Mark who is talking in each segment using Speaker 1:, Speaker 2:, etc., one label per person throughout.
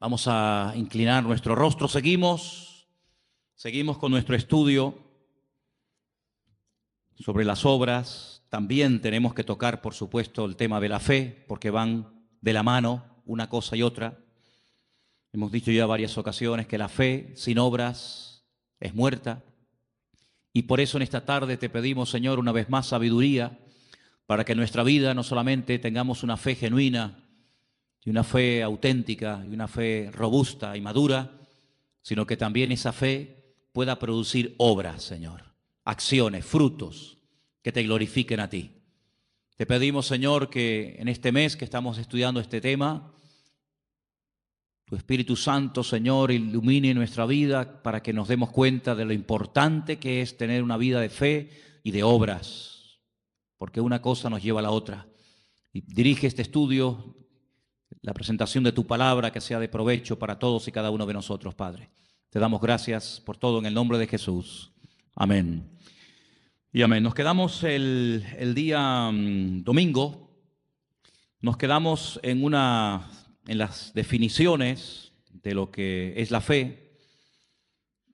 Speaker 1: Vamos a inclinar nuestro rostro. Seguimos con nuestro estudio sobre las obras. También tenemos que tocar, por supuesto, el tema de la fe, porque van de la mano una cosa y otra. Hemos dicho ya varias ocasiones que la fe sin obras es muerta. Y por eso en esta tarde te pedimos, Señor, una vez más sabiduría para que en nuestra vida no solamente tengamos una fe genuina y una fe auténtica y una fe robusta y madura, sino que también esa fe pueda producir obras, Señor, acciones, frutos que te glorifiquen a ti. Te pedimos, Señor, que en este mes que estamos estudiando este tema, tu Espíritu Santo, Señor, ilumine nuestra vida para que nos demos cuenta de lo importante que es tener una vida de fe y de obras, porque una cosa nos lleva a la otra. Y dirige este estudio, la presentación de tu palabra, que sea de provecho para todos y cada uno de nosotros, Padre. Te damos gracias por todo en el nombre de Jesús. Amén. Y amén. Nos quedamos el día domingo, nos quedamos en las definiciones de lo que es la fe.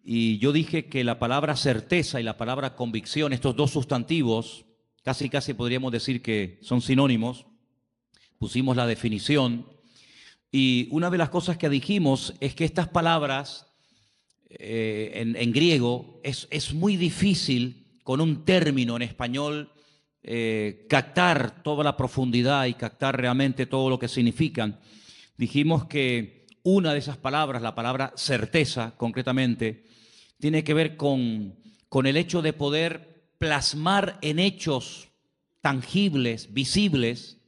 Speaker 1: Y yo dije que la palabra certeza y la palabra convicción, estos dos sustantivos, casi podríamos decir que son sinónimos. Pusimos la definición. Y una de las cosas que dijimos es que estas palabras en griego es muy difícil con un término en español captar toda la profundidad y captar realmente todo lo que significan. Dijimos que una de esas palabras, la palabra certeza concretamente, tiene que ver con el hecho de poder plasmar en hechos tangibles, visibles,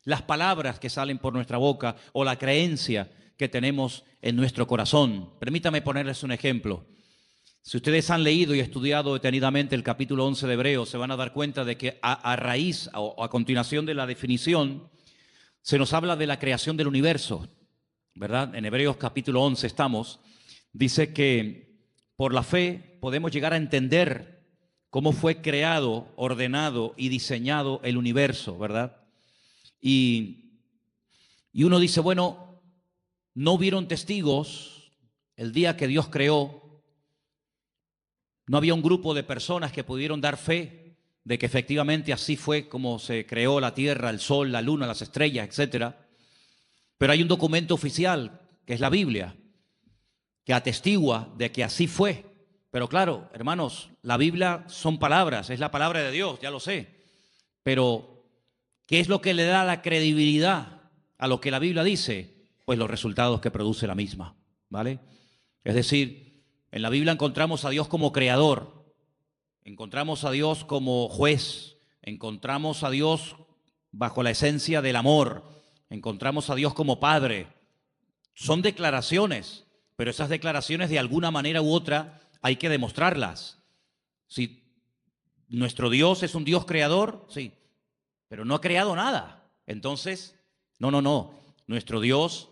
Speaker 1: las palabras que salen por nuestra boca o la creencia que tenemos en nuestro corazón. Permítame ponerles un ejemplo. Si ustedes han leído y estudiado detenidamente el capítulo 11 de Hebreos, se van a dar cuenta de que a raíz o a continuación de la definición, se nos habla de la creación del universo, ¿verdad? En Hebreos capítulo 11 estamos. Dice que por la fe podemos llegar a entender cómo fue creado, ordenado y diseñado el universo, ¿verdad? Y uno dice, bueno, no hubieron testigos el día que Dios creó. No había un grupo de personas que pudieron dar fe de que efectivamente así fue como se creó la tierra, el sol, la luna, las estrellas, etc. Pero hay un documento oficial, que es la Biblia, que atestigua de que así fue. Pero claro, hermanos, la Biblia son palabras, es la palabra de Dios, ya lo sé. Pero ¿qué es lo que le da la credibilidad a lo que la Biblia dice? Pues los resultados que produce la misma, ¿vale? Es decir, en la Biblia encontramos a Dios como creador, encontramos a Dios como juez, encontramos a Dios bajo la esencia del amor, encontramos a Dios como Padre. Son declaraciones, pero esas declaraciones de alguna manera u otra hay que demostrarlas. Si nuestro Dios es un Dios creador, sí, pero no ha creado nada. Entonces, no. Nuestro Dios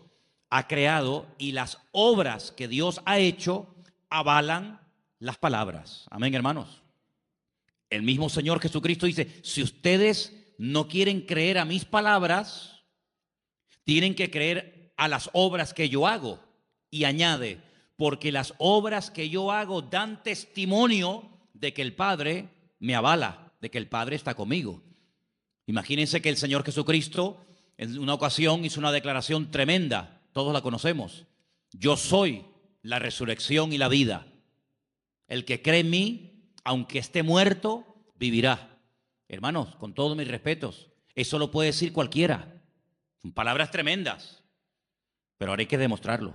Speaker 1: ha creado y las obras que Dios ha hecho avalan las palabras. Amén, hermanos. El mismo Señor Jesucristo dice, si ustedes no quieren creer a mis palabras, tienen que creer a las obras que yo hago. Y añade, porque las obras que yo hago dan testimonio de que el Padre me avala, de que el Padre está conmigo. Imagínense que el Señor Jesucristo en una ocasión hizo una declaración tremenda, todos la conocemos. Yo soy la resurrección y la vida. El que cree en mí, aunque esté muerto, vivirá. Hermanos, con todos mis respetos, eso lo puede decir cualquiera. Son palabras tremendas, pero ahora hay que demostrarlo.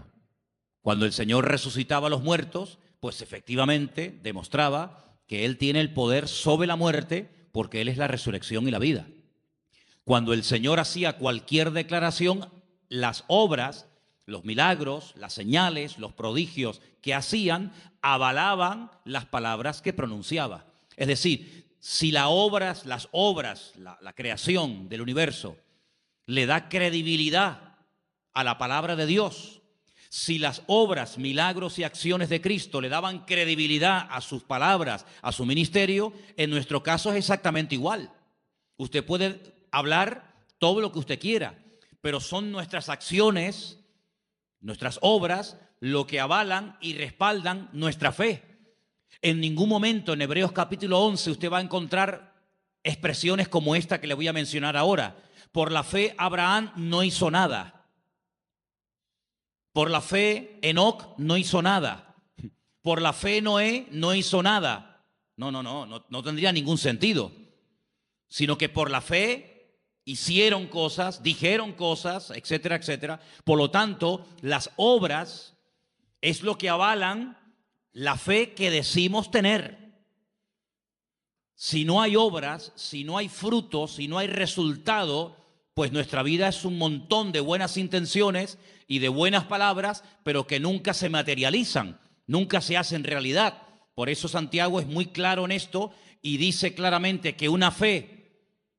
Speaker 1: Cuando el Señor resucitaba a los muertos, pues efectivamente demostraba que Él tiene el poder sobre la muerte porque Él es la resurrección y la vida. Cuando el Señor hacía cualquier declaración, las obras, los milagros, las señales, los prodigios que hacían, avalaban las palabras que pronunciaba. Es decir, si las obras, la creación del universo le da credibilidad a la palabra de Dios, si las obras, milagros y acciones de Cristo le daban credibilidad a sus palabras, a su ministerio, en nuestro caso es exactamente igual. Usted puede hablar todo lo que usted quiera, pero son nuestras acciones, nuestras obras, lo que avalan y respaldan nuestra fe. En ningún momento en Hebreos capítulo 11 usted va a encontrar expresiones como esta que le voy a mencionar ahora. Por la fe Abraham no hizo nada. Por la fe Enoc no hizo nada. Por la fe Noé no hizo nada. No tendría ningún sentido. Sino que por la fe hicieron cosas, dijeron cosas, etcétera, etcétera. Por lo tanto, las obras es lo que avalan la fe que decimos tener. Si no hay obras, si no hay frutos, si no hay resultado, pues nuestra vida es un montón de buenas intenciones y de buenas palabras, pero que nunca se materializan, nunca se hacen realidad. Por eso Santiago es muy claro en esto y dice claramente que una fe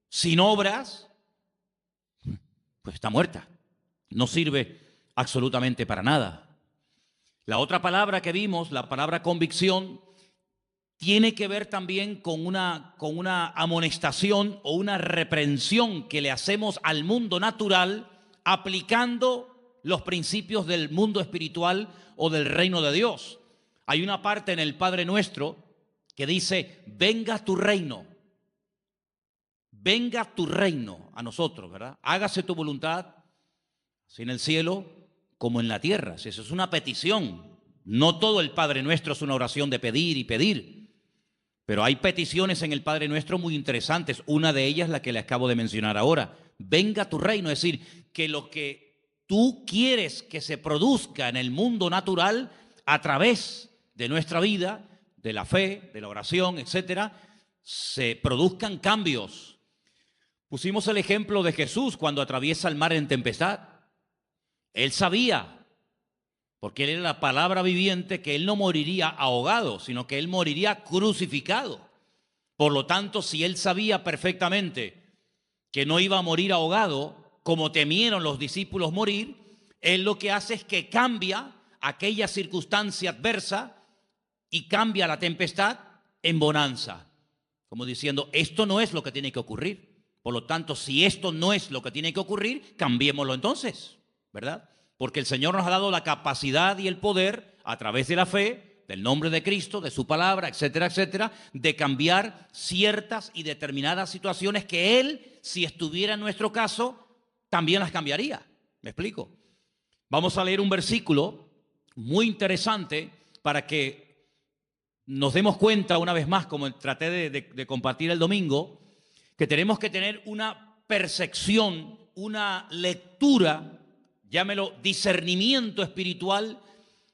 Speaker 1: sin obras, pues está muerta, no sirve absolutamente para nada. La otra palabra que vimos, la palabra convicción, tiene que ver también con una amonestación o una reprensión que le hacemos al mundo natural aplicando los principios del mundo espiritual o del reino de Dios. Hay una parte en el Padre Nuestro que dice, venga tu reino a nosotros, ¿verdad? Hágase tu voluntad, así en el cielo como en la tierra. Si eso es una petición. No todo el Padre Nuestro es una oración de pedir y pedir. Pero hay peticiones en el Padre Nuestro muy interesantes. Una de ellas la que le acabo de mencionar ahora. Venga tu reino, es decir, que lo que tú quieres que se produzca en el mundo natural a través de nuestra vida, de la fe, de la oración, etcétera, se produzcan cambios. Pusimos el ejemplo de Jesús cuando atraviesa el mar en tempestad. Él sabía, porque él era la palabra viviente, que él no moriría ahogado, sino que él moriría crucificado. Por lo tanto, si él sabía perfectamente que no iba a morir ahogado, como temieron los discípulos morir, él lo que hace es que cambia aquella circunstancia adversa y cambia la tempestad en bonanza. Como diciendo, esto no es lo que tiene que ocurrir. Por lo tanto, si esto no es lo que tiene que ocurrir, cambiémoslo entonces, ¿verdad? Porque el Señor nos ha dado la capacidad y el poder, a través de la fe, del nombre de Cristo, de su palabra, etcétera, etcétera, de cambiar ciertas y determinadas situaciones que Él, si estuviera en nuestro caso, también las cambiaría. ¿Me explico? Vamos a leer un versículo muy interesante para que nos demos cuenta una vez más, como traté de compartir el domingo, que tenemos que tener una percepción, una lectura, llámelo discernimiento espiritual,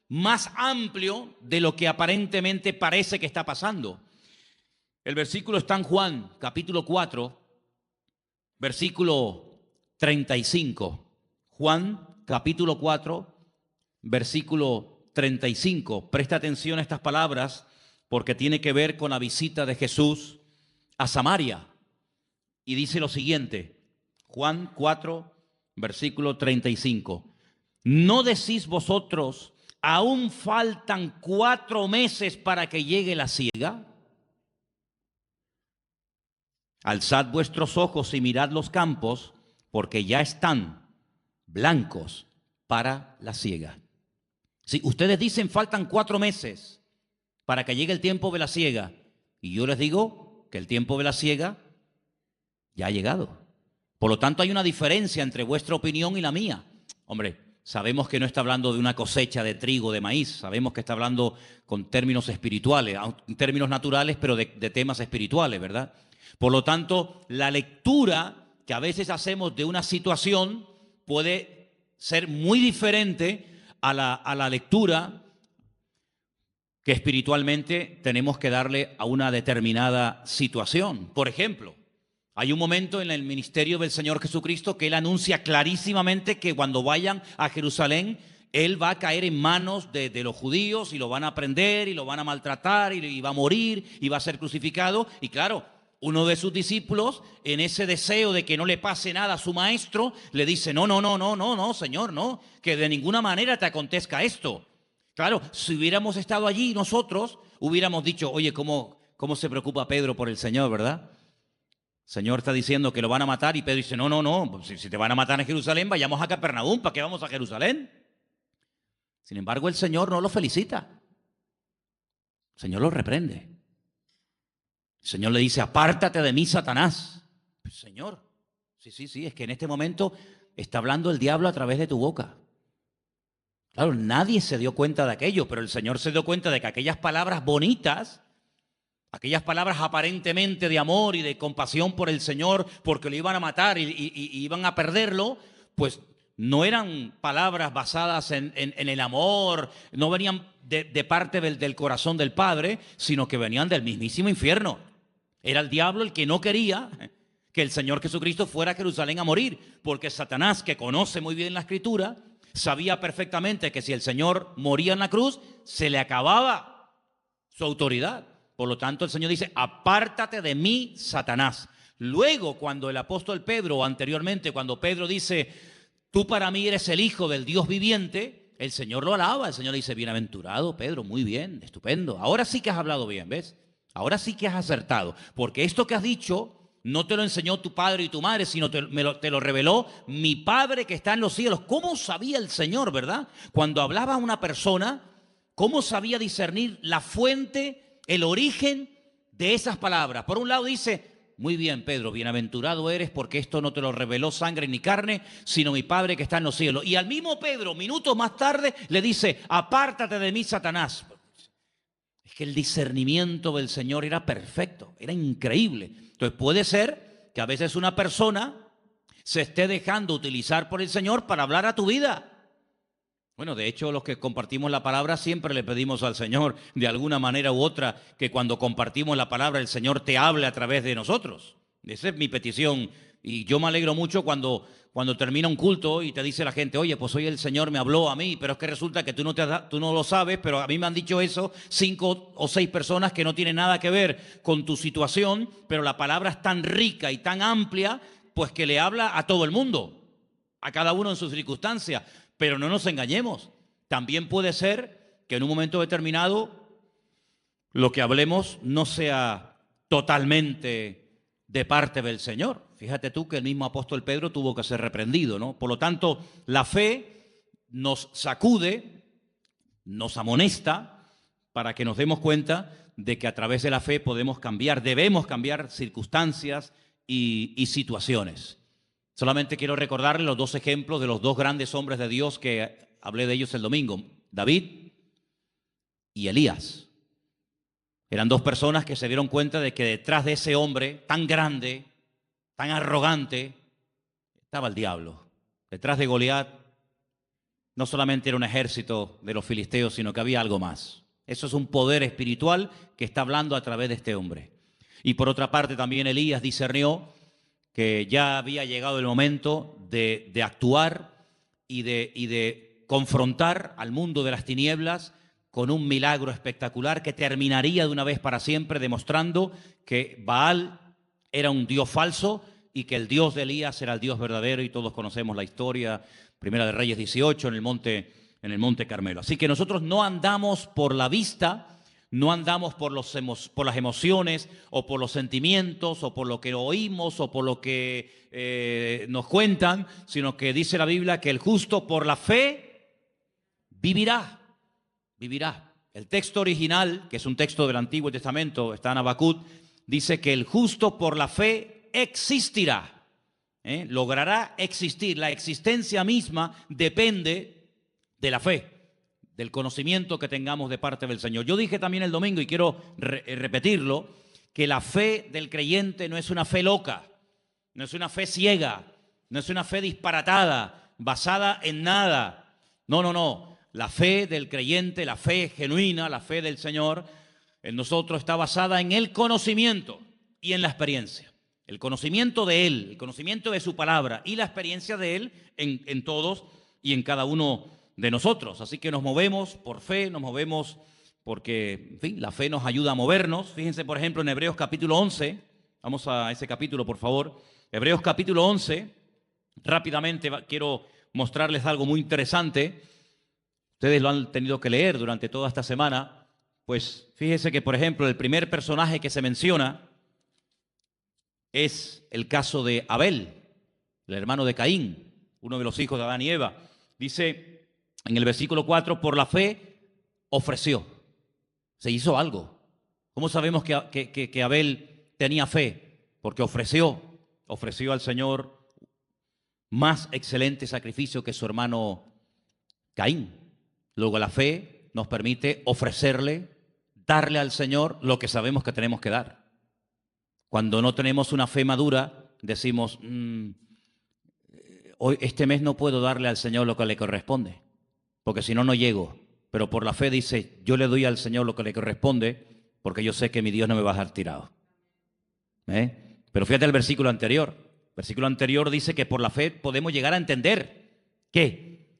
Speaker 1: más amplio de lo que aparentemente parece que está pasando. El versículo está en Juan, capítulo 4, versículo 35. Juan, capítulo 4, versículo 35. Presta atención a estas palabras porque tiene que ver con la visita de Jesús a Samaria. Y dice lo siguiente, Juan 4, versículo 35. ¿No decís vosotros, aún faltan 4 meses para que llegue la siega? Alzad vuestros ojos y mirad los campos, porque ya están blancos para la siega. Si ustedes dicen faltan 4 meses para que llegue el tiempo de la siega, y yo les digo que el tiempo de la siega ya ha llegado. Por lo tanto, hay una diferencia entre vuestra opinión y la mía. Hombre, sabemos que no está hablando de una cosecha de trigo, de maíz. Sabemos que está hablando con términos espirituales, en términos naturales, pero de temas espirituales, ¿verdad? Por lo tanto, la lectura que a veces hacemos de una situación puede ser muy diferente a la lectura que espiritualmente tenemos que darle a una determinada situación. Por ejemplo, hay un momento en el ministerio del Señor Jesucristo que Él anuncia clarísimamente que cuando vayan a Jerusalén, Él va a caer en manos de los judíos y lo van a prender y lo van a maltratar y va a morir y va a ser crucificado. Y claro, uno de sus discípulos, en ese deseo de que no le pase nada a su maestro, le dice, no, Señor, no, que de ninguna manera te acontezca esto. Claro, si hubiéramos estado allí nosotros, hubiéramos dicho, oye, ¿cómo se preocupa Pedro por el Señor, verdad? El Señor está diciendo que lo van a matar y Pedro dice, no, si te van a matar en Jerusalén, vayamos a Capernaum, ¿para qué vamos a Jerusalén? Sin embargo, el Señor no lo felicita. El Señor lo reprende. El Señor le dice, apártate de mí, Satanás. Pues, Señor, sí, es que en este momento está hablando el diablo a través de tu boca. Claro, nadie se dio cuenta de aquello, pero el Señor se dio cuenta de que aquellas palabras bonitas, aquellas palabras aparentemente de amor y de compasión por el Señor, porque lo iban a matar y iban a perderlo, pues no eran palabras basadas en el amor, no venían de parte del corazón del Padre, sino que venían del mismísimo infierno. Era el diablo el que no quería que el Señor Jesucristo fuera a Jerusalén a morir, porque Satanás, que conoce muy bien la Escritura, sabía perfectamente que si el Señor moría en la cruz, se le acababa su autoridad. Por lo tanto, el Señor dice, apártate de mí, Satanás. Luego, cuando el apóstol Pedro, o anteriormente, cuando Pedro dice, tú para mí eres el Hijo del Dios viviente, el Señor lo alaba. El Señor dice, bienaventurado, Pedro, muy bien, estupendo. Ahora sí que has hablado bien, ¿ves? Ahora sí que has acertado, porque esto que has dicho no te lo enseñó tu padre y tu madre, sino te lo reveló mi Padre que está en los cielos. ¿Cómo sabía el Señor, verdad? Cuando hablaba a una persona, ¿cómo sabía discernir la fuente, el origen de esas palabras? Por un lado dice, muy bien, Pedro, bienaventurado eres porque esto no te lo reveló sangre ni carne, sino mi Padre que está en los cielos. Y al mismo Pedro, minutos más tarde, le dice, apártate de mí, Satanás. Es que el discernimiento del Señor era perfecto, era increíble. Entonces puede ser que a veces una persona se esté dejando utilizar por el Señor para hablar a tu vida. Bueno, de hecho, los que compartimos la palabra siempre le pedimos al Señor, de alguna manera u otra, que cuando compartimos la palabra el Señor te hable a través de nosotros. Esa es mi petición. Y yo me alegro mucho cuando termina un culto y te dice la gente, oye, pues hoy el Señor me habló a mí, pero es que resulta que tú no lo sabes, pero a mí me han dicho eso 5 o 6 personas que no tienen nada que ver con tu situación, pero la palabra es tan rica y tan amplia, pues que le habla a todo el mundo, a cada uno en sus circunstancias. Pero no nos engañemos, también puede ser que en un momento determinado lo que hablemos no sea totalmente de parte del Señor. Fíjate tú que el mismo apóstol Pedro tuvo que ser reprendido, ¿no? Por lo tanto, la fe nos sacude, nos amonesta para que nos demos cuenta de que a través de la fe podemos cambiar, debemos cambiar circunstancias y situaciones. Solamente quiero recordarles los 2 ejemplos de los 2 grandes hombres de Dios que hablé de ellos el domingo, David y Elías. Eran 2 personas que se dieron cuenta de que detrás de ese hombre tan grande, tan arrogante, estaba el diablo. Detrás de Goliat no solamente era un ejército de los filisteos, sino que había algo más. Eso es un poder espiritual que está hablando a través de este hombre. Y por otra parte también Elías discernió que ya había llegado el momento de actuar y de confrontar al mundo de las tinieblas con un milagro espectacular que terminaría de una vez para siempre demostrando que Baal era un dios falso y que el Dios de Elías era el Dios verdadero, y todos conocemos la historia, Primera de Reyes 18, en el monte Carmelo. Así que nosotros no andamos por la vista, no andamos por las emociones o por los sentimientos o por lo que oímos o por lo que nos cuentan, sino que dice la Biblia que el justo por la fe vivirá. El texto original, que es un texto del Antiguo Testamento, está en Habacuc, dice que el justo por la fe existirá, logrará existir. La existencia misma depende de la fe, del conocimiento que tengamos de parte del Señor. Yo dije también el domingo, y quiero repetirlo, que la fe del creyente no es una fe loca, no es una fe ciega, no es una fe disparatada, basada en nada. No. La fe del creyente, la fe genuina, la fe del Señor, en nosotros está basada en el conocimiento y en la experiencia. El conocimiento de Él, el conocimiento de su palabra y la experiencia de Él en todos y en cada uno de nosotros. Así que nos movemos por fe, nos movemos porque, en fin, la fe nos ayuda a movernos. Fíjense, por ejemplo, en Hebreos capítulo 11, vamos a ese capítulo, por favor. Hebreos capítulo 11, rápidamente quiero mostrarles algo muy interesante. Ustedes lo han tenido que leer durante toda esta semana. Pues fíjense que, por ejemplo, el primer personaje que se menciona es el caso de Abel, el hermano de Caín, uno de los hijos de Adán y Eva. Dice En el versículo 4, por la fe ofreció. Se hizo algo. ¿Cómo sabemos que Abel tenía fe? Porque ofreció al Señor más excelente sacrificio que su hermano Caín. Luego la fe nos permite ofrecerle, darle al Señor lo que sabemos que tenemos que dar. Cuando no tenemos una fe madura, decimos, hoy, este mes no puedo darle al Señor lo que le corresponde, porque si no, no llego. Pero por la fe dice, yo le doy al Señor lo que le corresponde, porque yo sé que mi Dios no me va a dejar tirado. Pero fíjate el versículo anterior. El versículo anterior dice que por la fe podemos llegar a entender que,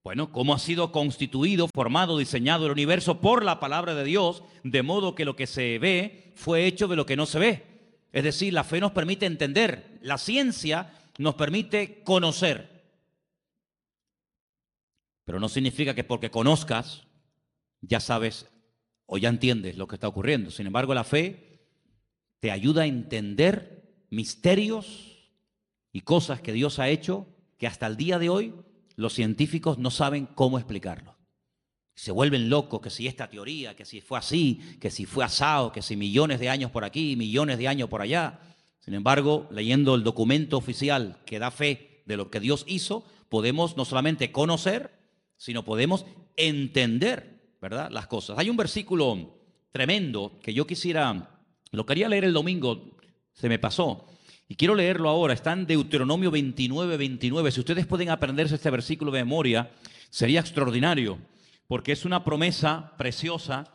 Speaker 1: bueno, cómo ha sido constituido, formado, diseñado el universo por la palabra de Dios, de modo que lo que se ve fue hecho de lo que no se ve. Es decir, la fe nos permite entender, la ciencia nos permite conocer. Pero no significa que porque conozcas ya sabes o ya entiendes lo que está ocurriendo. Sin embargo, la fe te ayuda a entender misterios y cosas que Dios ha hecho que hasta el día de hoy los científicos no saben cómo explicarlo. Se vuelven locos, que si esta teoría, que si fue así, que si fue asado, que si millones de años por aquí, millones de años por allá. Sin embargo, leyendo el documento oficial que da fe de lo que Dios hizo, podemos no solamente conocer, sino podemos entender, ¿verdad?, las cosas. Hay un versículo tremendo que yo lo quería leer el domingo, se me pasó, y quiero leerlo ahora. Está en Deuteronomio 29:29. Si ustedes pueden aprenderse este versículo de memoria, sería extraordinario, porque es una promesa preciosa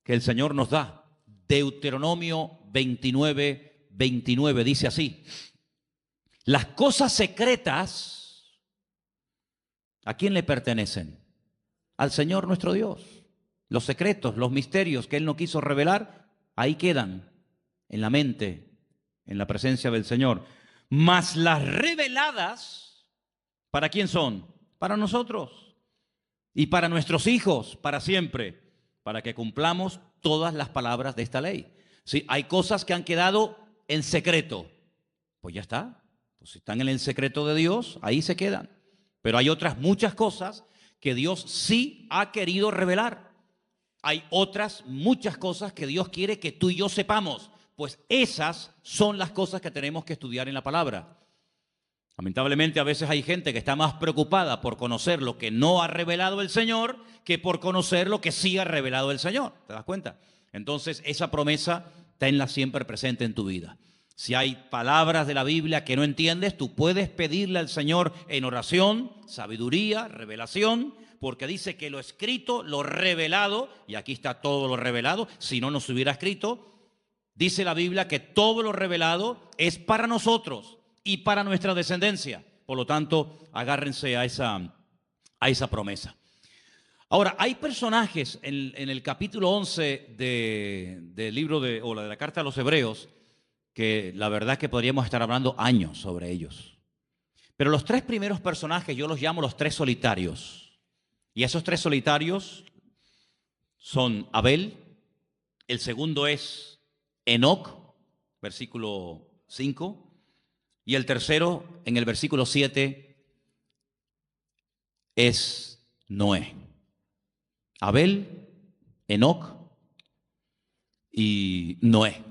Speaker 1: que el Señor nos da. Deuteronomio 29:29 dice así: las cosas secretas, ¿a quién le pertenecen? Al Señor nuestro Dios. Los secretos, los misterios que Él no quiso revelar, ahí quedan, en la mente, en la presencia del Señor. Mas las reveladas, ¿para quién son? Para nosotros y para nuestros hijos, para siempre, para que cumplamos todas las palabras de esta ley. Sí, hay cosas que han quedado en secreto, pues ya está. Pues si están en el secreto de Dios, ahí se quedan. Pero hay otras muchas cosas que Dios sí ha querido revelar. Hay otras muchas cosas que Dios quiere que tú y yo sepamos. Pues esas son las cosas que tenemos que estudiar en la palabra. Lamentablemente a veces hay gente que está más preocupada por conocer lo que no ha revelado el Señor que por conocer lo que sí ha revelado el Señor. ¿Te das cuenta? Entonces esa promesa tenla siempre presente en tu vida. Si hay palabras de la Biblia que no entiendes, tú puedes pedirle al Señor en oración, sabiduría, revelación, porque dice que lo escrito, lo revelado, y aquí está todo lo revelado, si no nos hubiera escrito. Dice la Biblia que todo lo revelado es para nosotros y para nuestra descendencia. Por lo tanto, agárrense a esa promesa. Ahora, hay personajes en el capítulo 11 del libro de la carta a los Hebreos que la verdad es que podríamos estar hablando años sobre ellos. Pero los tres primeros personajes yo los llamo los tres solitarios. Y esos tres solitarios son Abel, el segundo es Enoc, versículo 5, y el tercero, en el versículo 7, es Noé. Abel, Enoc y Noé.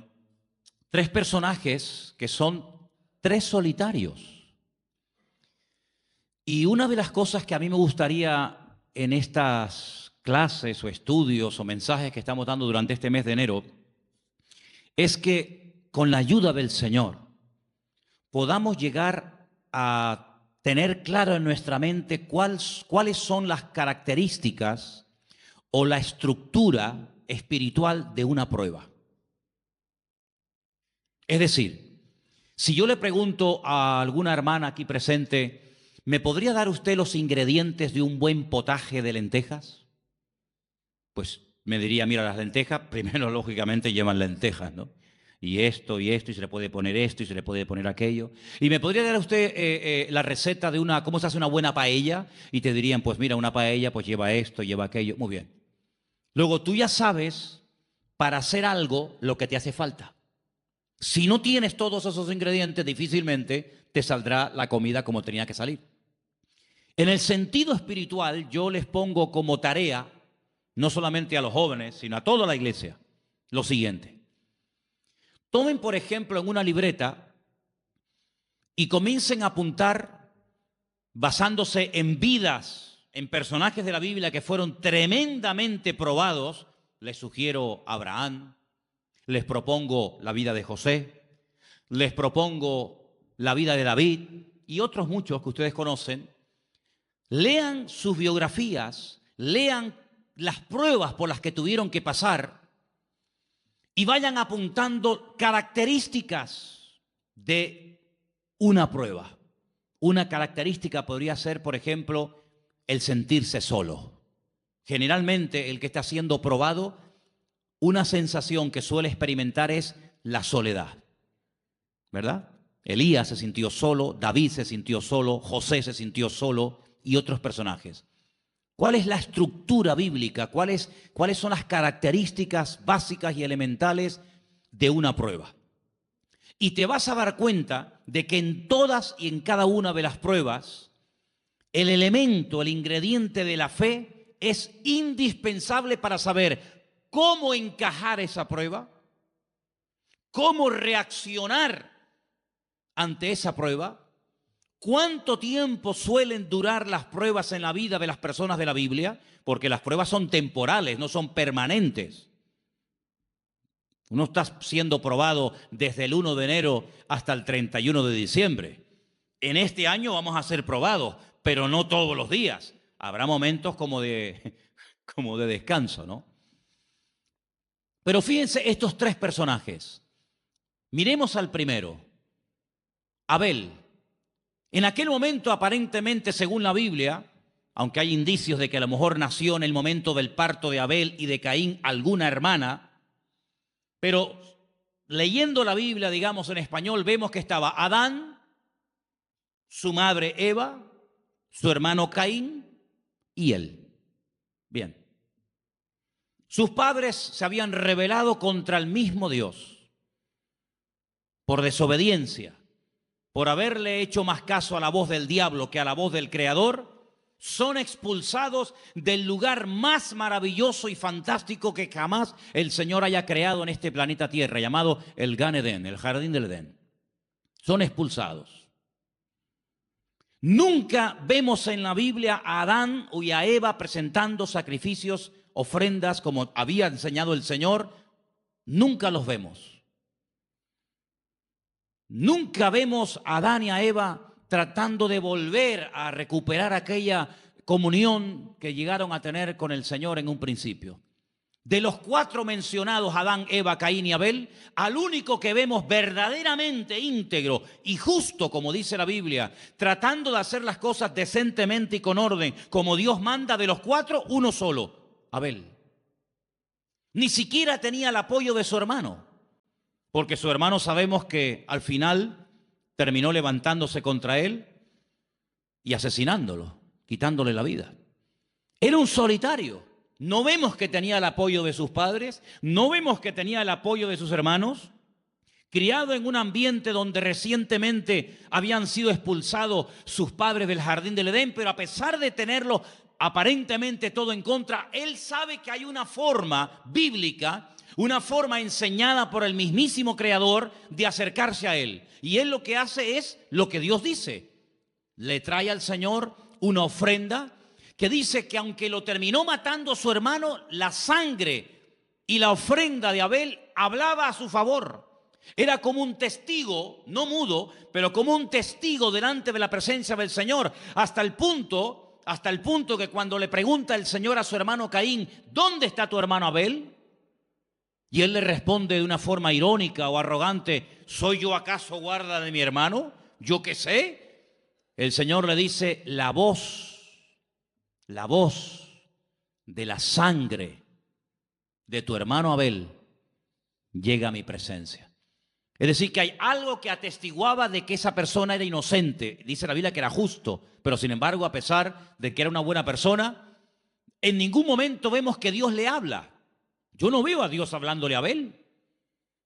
Speaker 1: Tres personajes que son tres solitarios. Y una de las cosas que a mí me gustaría en estas clases o estudios o mensajes que estamos dando durante este mes de enero es que con la ayuda del Señor podamos llegar a tener claro en nuestra mente cuáles son las características o la estructura espiritual de una prueba. Es decir, si yo le pregunto a alguna hermana aquí presente, ¿me podría dar usted los ingredientes de un buen potaje de lentejas? Pues me diría, mira, las lentejas, primero lógicamente llevan lentejas, ¿no? Y esto, y se le puede poner esto, y se le puede poner aquello. ¿Y me podría dar usted la receta de cómo se hace una buena paella? Y te dirían, pues mira, una paella pues lleva esto, lleva aquello. Muy bien. Luego tú ya sabes para hacer algo lo que te hace falta. Si no tienes todos esos ingredientes, difícilmente te saldrá la comida como tenía que salir. En el sentido espiritual, yo les pongo como tarea, no solamente a los jóvenes, sino a toda la iglesia, lo siguiente. Tomen, por ejemplo, en una libreta y comiencen a apuntar basándose en vidas, en personajes de la Biblia que fueron tremendamente probados. Les sugiero a Abraham, les propongo la vida de José, les propongo la vida de David y otros muchos que ustedes conocen. Lean sus biografías, lean las pruebas por las que tuvieron que pasar y vayan apuntando características de una prueba. Una característica podría ser, por ejemplo, el sentirse solo. Generalmente el que está siendo probado, una sensación que suele experimentar es la soledad, ¿verdad? Elías se sintió solo, David se sintió solo, José se sintió solo y otros personajes. ¿Cuál es la estructura bíblica? ¿Cuáles son las características básicas y elementales de una prueba? Y te vas a dar cuenta de que en todas y en cada una de las pruebas, el elemento, el ingrediente de la fe es indispensable para saber cómo encajar esa prueba, cómo reaccionar ante esa prueba, cuánto tiempo suelen durar las pruebas en la vida de las personas de la Biblia, porque las pruebas son temporales, no son permanentes. Uno está siendo probado desde el 1 de enero hasta el 31 de diciembre. En este año vamos a ser probados, pero no todos los días. Habrá momentos como de descanso, ¿no? Pero fíjense estos tres personajes. Miremos al primero, Abel. En aquel momento, aparentemente, según la Biblia, aunque hay indicios de que a lo mejor nació en el momento del parto de Abel y de Caín alguna hermana, pero leyendo la Biblia, digamos en español, vemos que estaba Adán, su madre Eva, su hermano Caín y él. Bien. Sus padres se habían rebelado contra el mismo Dios por desobediencia, por haberle hecho más caso a la voz del diablo que a la voz del Creador. Son expulsados del lugar más maravilloso y fantástico que jamás el Señor haya creado en este planeta Tierra, llamado el Gan Edén, el Jardín del Edén. Son expulsados. Nunca vemos en la Biblia a Adán y a Eva presentando sacrificios, ofrendas, como había enseñado el Señor. Nunca los vemos. Nunca vemos a Adán y a Eva tratando de volver a recuperar aquella comunión que llegaron a tener con el Señor en un principio. De los cuatro mencionados, Adán, Eva, Caín y Abel, al único que vemos verdaderamente íntegro y justo, como dice la Biblia, tratando de hacer las cosas decentemente y con orden, como Dios manda, de los cuatro, uno solo, Abel. Ni siquiera tenía el apoyo de su hermano, porque su hermano sabemos que al final terminó levantándose contra él y asesinándolo, quitándole la vida. Era un solitario. No vemos que tenía el apoyo de sus padres, no vemos que tenía el apoyo de sus hermanos. Criado en un ambiente donde recientemente habían sido expulsados sus padres del Jardín del Edén, pero a pesar de tenerlo aparentemente todo en contra, él sabe que hay una forma bíblica, una forma enseñada por el mismísimo Creador de acercarse a él. Y él lo que hace es lo que Dios dice. Le trae al Señor una ofrenda que dice que aunque lo terminó matando su hermano, la sangre y la ofrenda de Abel hablaba a su favor. Era como un testigo, no mudo, pero como un testigo delante de la presencia del Señor, hasta el punto que cuando le pregunta el Señor a su hermano Caín, ¿dónde está tu hermano Abel? Y él le responde de una forma irónica o arrogante, ¿soy yo acaso guarda de mi hermano? ¿Yo qué sé? El Señor le dice, la voz de la sangre de tu hermano Abel llega a mi presencia. Es decir, que hay algo que atestiguaba de que esa persona era inocente. Dice la Biblia que era justo, pero sin embargo, a pesar de que era una buena persona, en ningún momento vemos que Dios le habla. Yo no veo a Dios hablándole a Abel.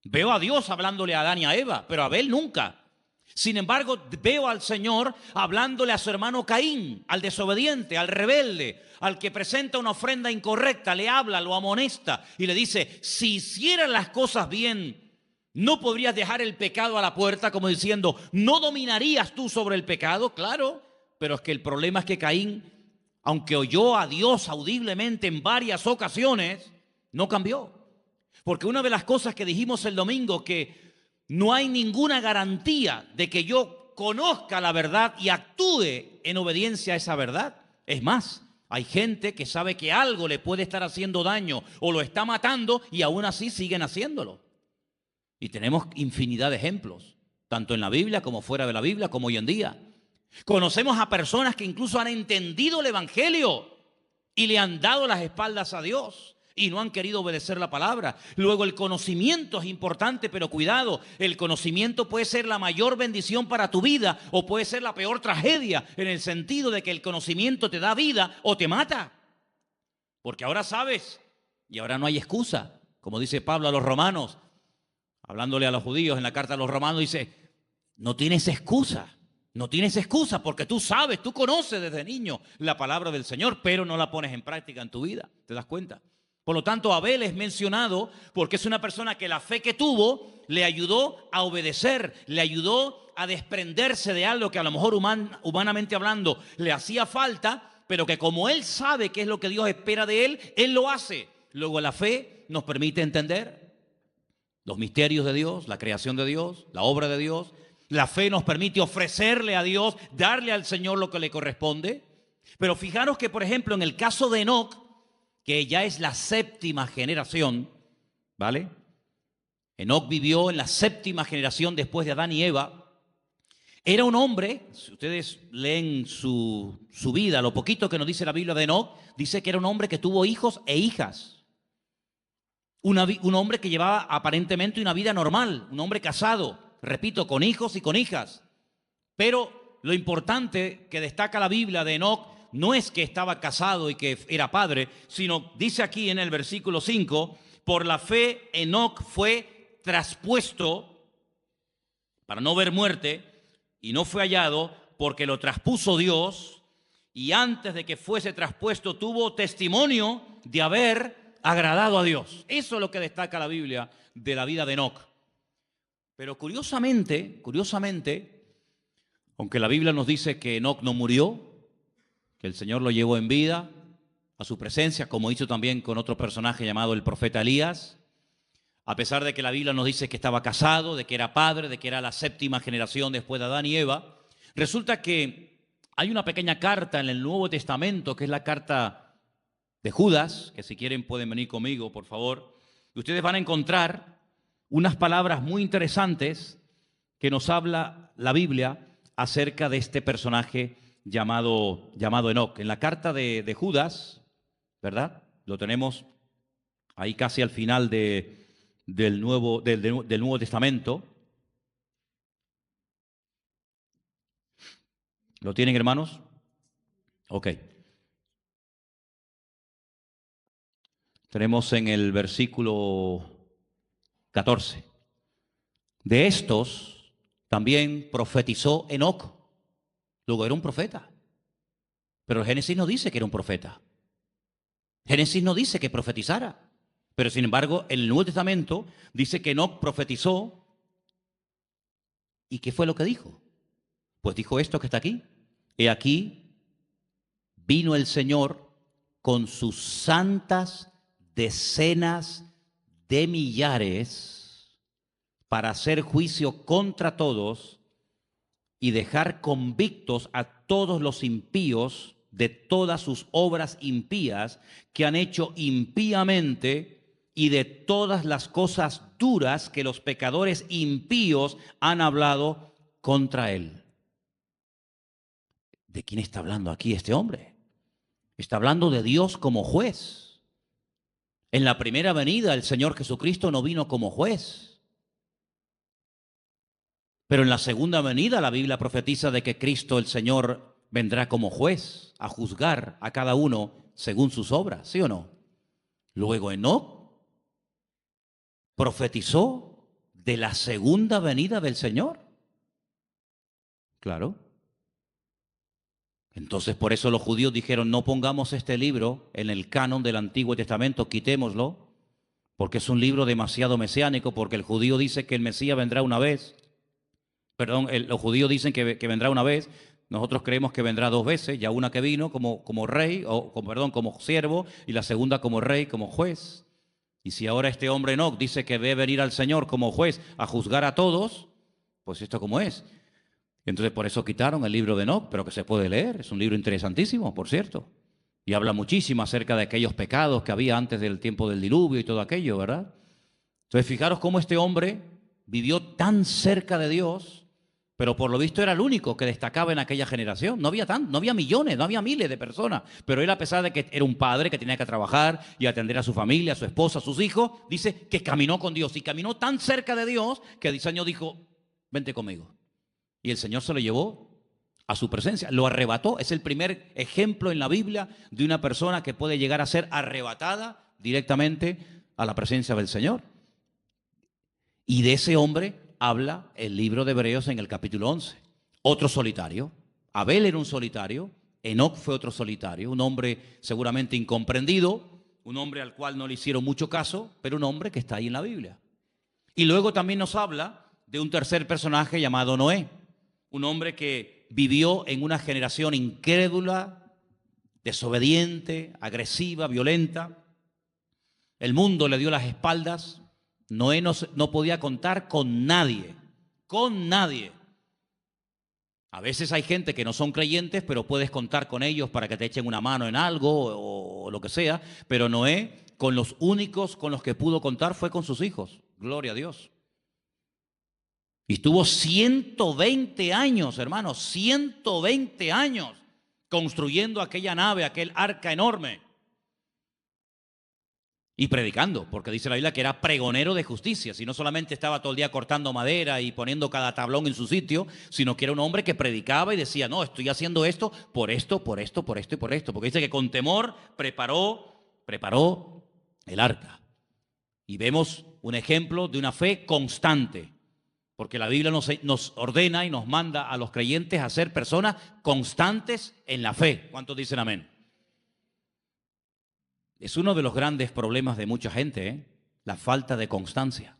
Speaker 1: Veo a Dios hablándole a Adán y a Eva, pero a Abel nunca. Sin embargo, veo al Señor hablándole a su hermano Caín, al desobediente, al rebelde, al que presenta una ofrenda incorrecta, le habla, lo amonesta y le dice, si hicieras las cosas bien, ¿no podrías dejar el pecado a la puerta? Como diciendo, ¿no dominarías tú sobre el pecado? Claro, pero es que el problema es que Caín, aunque oyó a Dios audiblemente en varias ocasiones, no cambió. Porque una de las cosas que dijimos el domingo, que no hay ninguna garantía de que yo conozca la verdad y actúe en obediencia a esa verdad. Es más, hay gente que sabe que algo le puede estar haciendo daño o lo está matando y aún así siguen haciéndolo. Y tenemos infinidad de ejemplos, tanto en la Biblia como fuera de la Biblia, como hoy en día. Conocemos a personas que incluso han entendido el Evangelio y le han dado las espaldas a Dios y no han querido obedecer la palabra. Luego el conocimiento es importante, pero cuidado, el conocimiento puede ser la mayor bendición para tu vida o puede ser la peor tragedia, en el sentido de que el conocimiento te da vida o te mata. Porque ahora sabes y ahora no hay excusa. Como dice Pablo a los romanos, hablándole a los judíos en la carta a los romanos, dice, no tienes excusa. No tienes excusa porque tú sabes, tú conoces desde niño la palabra del Señor, pero no la pones en práctica en tu vida. ¿Te das cuenta? Por lo tanto, Abel es mencionado porque es una persona que la fe que tuvo le ayudó a obedecer, le ayudó a desprenderse de algo que a lo mejor humanamente hablando le hacía falta, pero que como él sabe qué es lo que Dios espera de él lo hace. Luego la fe nos permite entender los misterios de Dios, la creación de Dios, la obra de Dios. La fe nos permite ofrecerle a Dios, darle al Señor lo que le corresponde. Pero fijaros que, por ejemplo, en el caso de Enoc, que ya es la séptima generación, ¿vale? Enoc vivió en la séptima generación después de Adán y Eva. Era un hombre, si ustedes leen su vida, lo poquito que nos dice la Biblia de Enoc, dice que era un hombre que tuvo hijos e hijas. Un hombre que llevaba aparentemente una vida normal, un hombre casado, repito, con hijos y con hijas. Pero lo importante que destaca la Biblia de Enoc no es que estaba casado y que era padre, sino dice aquí en el versículo 5, por la fe Enoc fue traspuesto para no ver muerte y no fue hallado porque lo traspuso Dios y antes de que fuese traspuesto tuvo testimonio de haber agradado a Dios. Eso es lo que destaca la Biblia de la vida de Enoc. Pero curiosamente, aunque la Biblia nos dice que Enoc no murió, que el Señor lo llevó en vida a su presencia, como hizo también con otro personaje llamado el profeta Elías, a pesar de que la Biblia nos dice que estaba casado, de que era padre, de que era la séptima generación después de Adán y Eva, resulta que hay una pequeña carta en el Nuevo Testamento, que es la carta de Judas, que si quieren pueden venir conmigo, por favor, y ustedes van a encontrar unas palabras muy interesantes que nos habla la Biblia acerca de este personaje llamado Enoc. En la carta de Judas, ¿verdad? Lo tenemos ahí casi al final del Nuevo Testamento. ¿Lo tienen, hermanos? Ok. Tenemos en el versículo 14. De estos también profetizó Enoc. Luego era un profeta. Pero el Génesis no dice que era un profeta. Génesis no dice que profetizara. Pero sin embargo, en el Nuevo Testamento dice que Enoc profetizó. ¿Y qué fue lo que dijo? Pues dijo esto que está aquí. He aquí, vino el Señor con sus santas decenas de millares para hacer juicio contra todos y dejar convictos a todos los impíos de todas sus obras impías que han hecho impíamente y de todas las cosas duras que los pecadores impíos han hablado contra él. ¿De quién está hablando aquí este hombre? Está hablando de Dios como juez. En la primera venida el Señor Jesucristo no vino como juez. Pero en la segunda venida la Biblia profetiza de que Cristo el Señor vendrá como juez a juzgar a cada uno según sus obras, ¿sí o no? Luego Enoc profetizó de la segunda venida del Señor. Claro. Entonces, por eso los judíos dijeron, no pongamos este libro en el canon del Antiguo Testamento, quitémoslo, porque es un libro demasiado mesiánico, porque el judío dice que el Mesías vendrá una vez. Perdón, los judíos dicen que vendrá una vez, nosotros creemos que vendrá dos veces, ya una que vino como rey, como siervo, y la segunda como rey, como juez. Y si ahora este hombre Enoc dice que debe venir al Señor como juez a juzgar a todos, pues esto como es. Entonces por eso quitaron el libro de Enoc, pero que se puede leer, es un libro interesantísimo, por cierto. Y habla muchísimo acerca de aquellos pecados que había antes del tiempo del diluvio y todo aquello, ¿verdad? Entonces fijaros cómo este hombre vivió tan cerca de Dios, pero por lo visto era el único que destacaba en aquella generación. No había millones, no había miles de personas. Pero él, a pesar de que era un padre que tenía que trabajar y atender a su familia, a su esposa, a sus hijos, dice que caminó con Dios. Y caminó tan cerca de Dios que el Señor dijo, vente conmigo. Y el Señor se lo llevó a su presencia, lo arrebató. Es el primer ejemplo en la Biblia de una persona que puede llegar a ser arrebatada directamente a la presencia del Señor. Y de ese hombre habla el libro de Hebreos en el capítulo 11. Otro solitario. Abel era un solitario, Enoc fue otro solitario, un hombre seguramente incomprendido, un hombre al cual no le hicieron mucho caso, pero un hombre que está ahí en la Biblia. Y luego también nos habla de un tercer personaje llamado Noé, un hombre que vivió en una generación incrédula, desobediente, agresiva, violenta. El mundo le dio las espaldas. Noé no podía contar con nadie, con nadie. A veces hay gente que no son creyentes, pero puedes contar con ellos para que te echen una mano en algo o lo que sea. Pero Noé, con los únicos con los que pudo contar fue con sus hijos. Gloria a Dios. Y estuvo 120 años, hermanos, 120 años construyendo aquella nave, aquel arca enorme. Y predicando, porque dice la Biblia que era pregonero de justicia. Si no solamente estaba todo el día cortando madera y poniendo cada tablón en su sitio, sino que era un hombre que predicaba y decía, no, estoy haciendo esto por esto, por esto, por esto y por esto. Porque dice que con temor preparó el arca. Y vemos un ejemplo de una fe constante. Porque la Biblia nos ordena y nos manda a los creyentes a ser personas constantes en la fe. ¿Cuántos dicen amén? Es uno de los grandes problemas de mucha gente, la falta de constancia.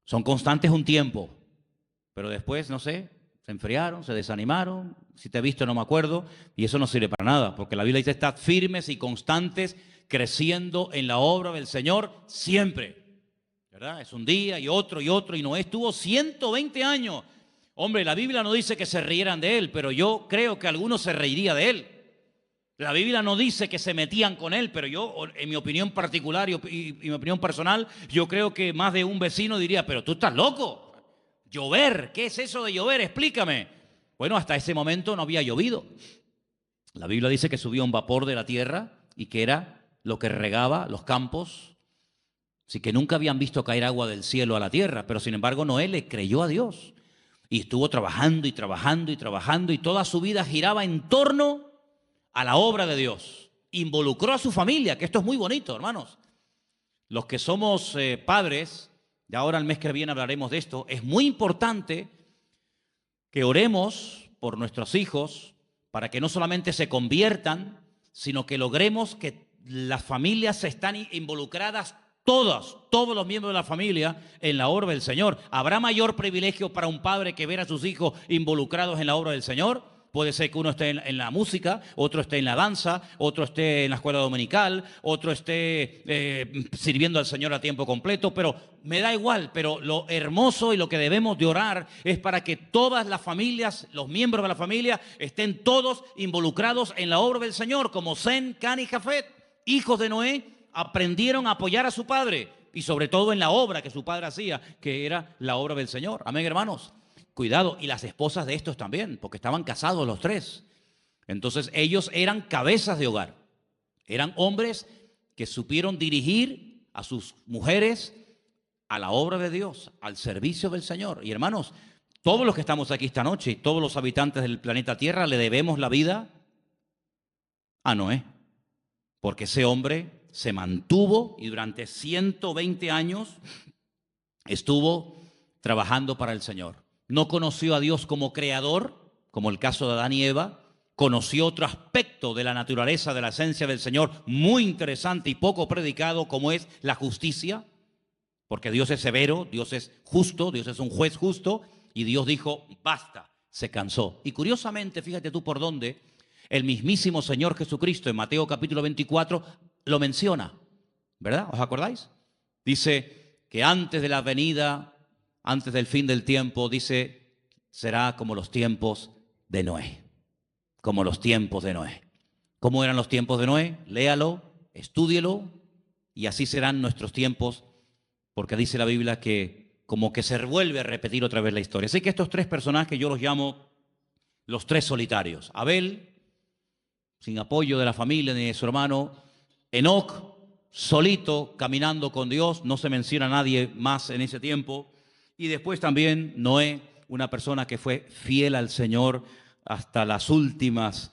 Speaker 1: Son constantes un tiempo, pero después, no sé, se enfriaron, se desanimaron, si te he visto no me acuerdo, y eso no sirve para nada, porque la Biblia dice, estad firmes y constantes, creciendo en la obra del Señor siempre. ¿Verdad? Es un día y otro, y Noé estuvo 120 años. Hombre, la Biblia no dice que se rieran de él, pero yo creo que algunos se reirían de él. La Biblia no dice que se metían con él, pero yo, en mi opinión particular y mi opinión personal, yo creo que más de un vecino diría, pero tú estás loco. Llover, ¿qué es eso de llover? Explícame. Bueno, hasta ese momento no había llovido. La Biblia dice que subía un vapor de la tierra y que era lo que regaba los campos. Así que nunca habían visto caer agua del cielo a la tierra, pero sin embargo Noé le creyó a Dios. Y estuvo trabajando y trabajando y trabajando y toda su vida giraba en torno a la obra de Dios. Involucró a su familia, que esto es muy bonito, hermanos. Los que somos padres, de ahora el mes que viene hablaremos de esto, es muy importante que oremos por nuestros hijos para que no solamente se conviertan, sino que logremos que las familias están involucradas todos los miembros de la familia en la obra del Señor. ¿Habrá mayor privilegio para un padre que ver a sus hijos involucrados en la obra del Señor? Puede ser que uno esté en la música, otro esté en la danza, otro esté en la escuela dominical, otro esté sirviendo al Señor a tiempo completo, pero me da igual. Pero lo hermoso y lo que debemos de orar es para que todas las familias, los miembros de la familia, estén todos involucrados en la obra del Señor, como Sem, Cam y Jafet, hijos de Noé, aprendieron a apoyar a su padre y sobre todo en la obra que su padre hacía, que era la obra del Señor. Amén, hermanos. Cuidado, y las esposas de estos también, porque estaban casados los tres. Entonces ellos eran cabezas de hogar. Eran hombres que supieron dirigir a sus mujeres a la obra de Dios, al servicio del Señor. Y hermanos, todos los que estamos aquí esta noche y todos los habitantes del planeta Tierra le debemos la vida a Noé. Porque ese hombre se mantuvo y durante 120 años estuvo trabajando para el Señor. no conoció a Dios como creador, como el caso de Adán y Eva, conoció otro aspecto de la naturaleza, de la esencia del Señor, muy interesante y poco predicado, como es la justicia, porque Dios es severo, Dios es justo, Dios es un juez justo, y Dios dijo, basta, se cansó. Y curiosamente, fíjate tú por dónde, el mismísimo Señor Jesucristo en Mateo capítulo 24 lo menciona, ¿verdad? ¿Os acordáis? Dice que antes de la venida, antes del fin del tiempo, dice, será como los tiempos de Noé. Como los tiempos de Noé. ¿Cómo eran los tiempos de Noé? Léalo, estúdielo, y así serán nuestros tiempos, porque dice la Biblia que como que se vuelve a repetir otra vez la historia. Así que estos tres personajes yo los llamo los tres solitarios. Abel, sin apoyo de la familia ni de su hermano. Enoc, solito, caminando con Dios, no se menciona a nadie más en ese tiempo. Y después también Noé, una persona que fue fiel al Señor hasta las últimas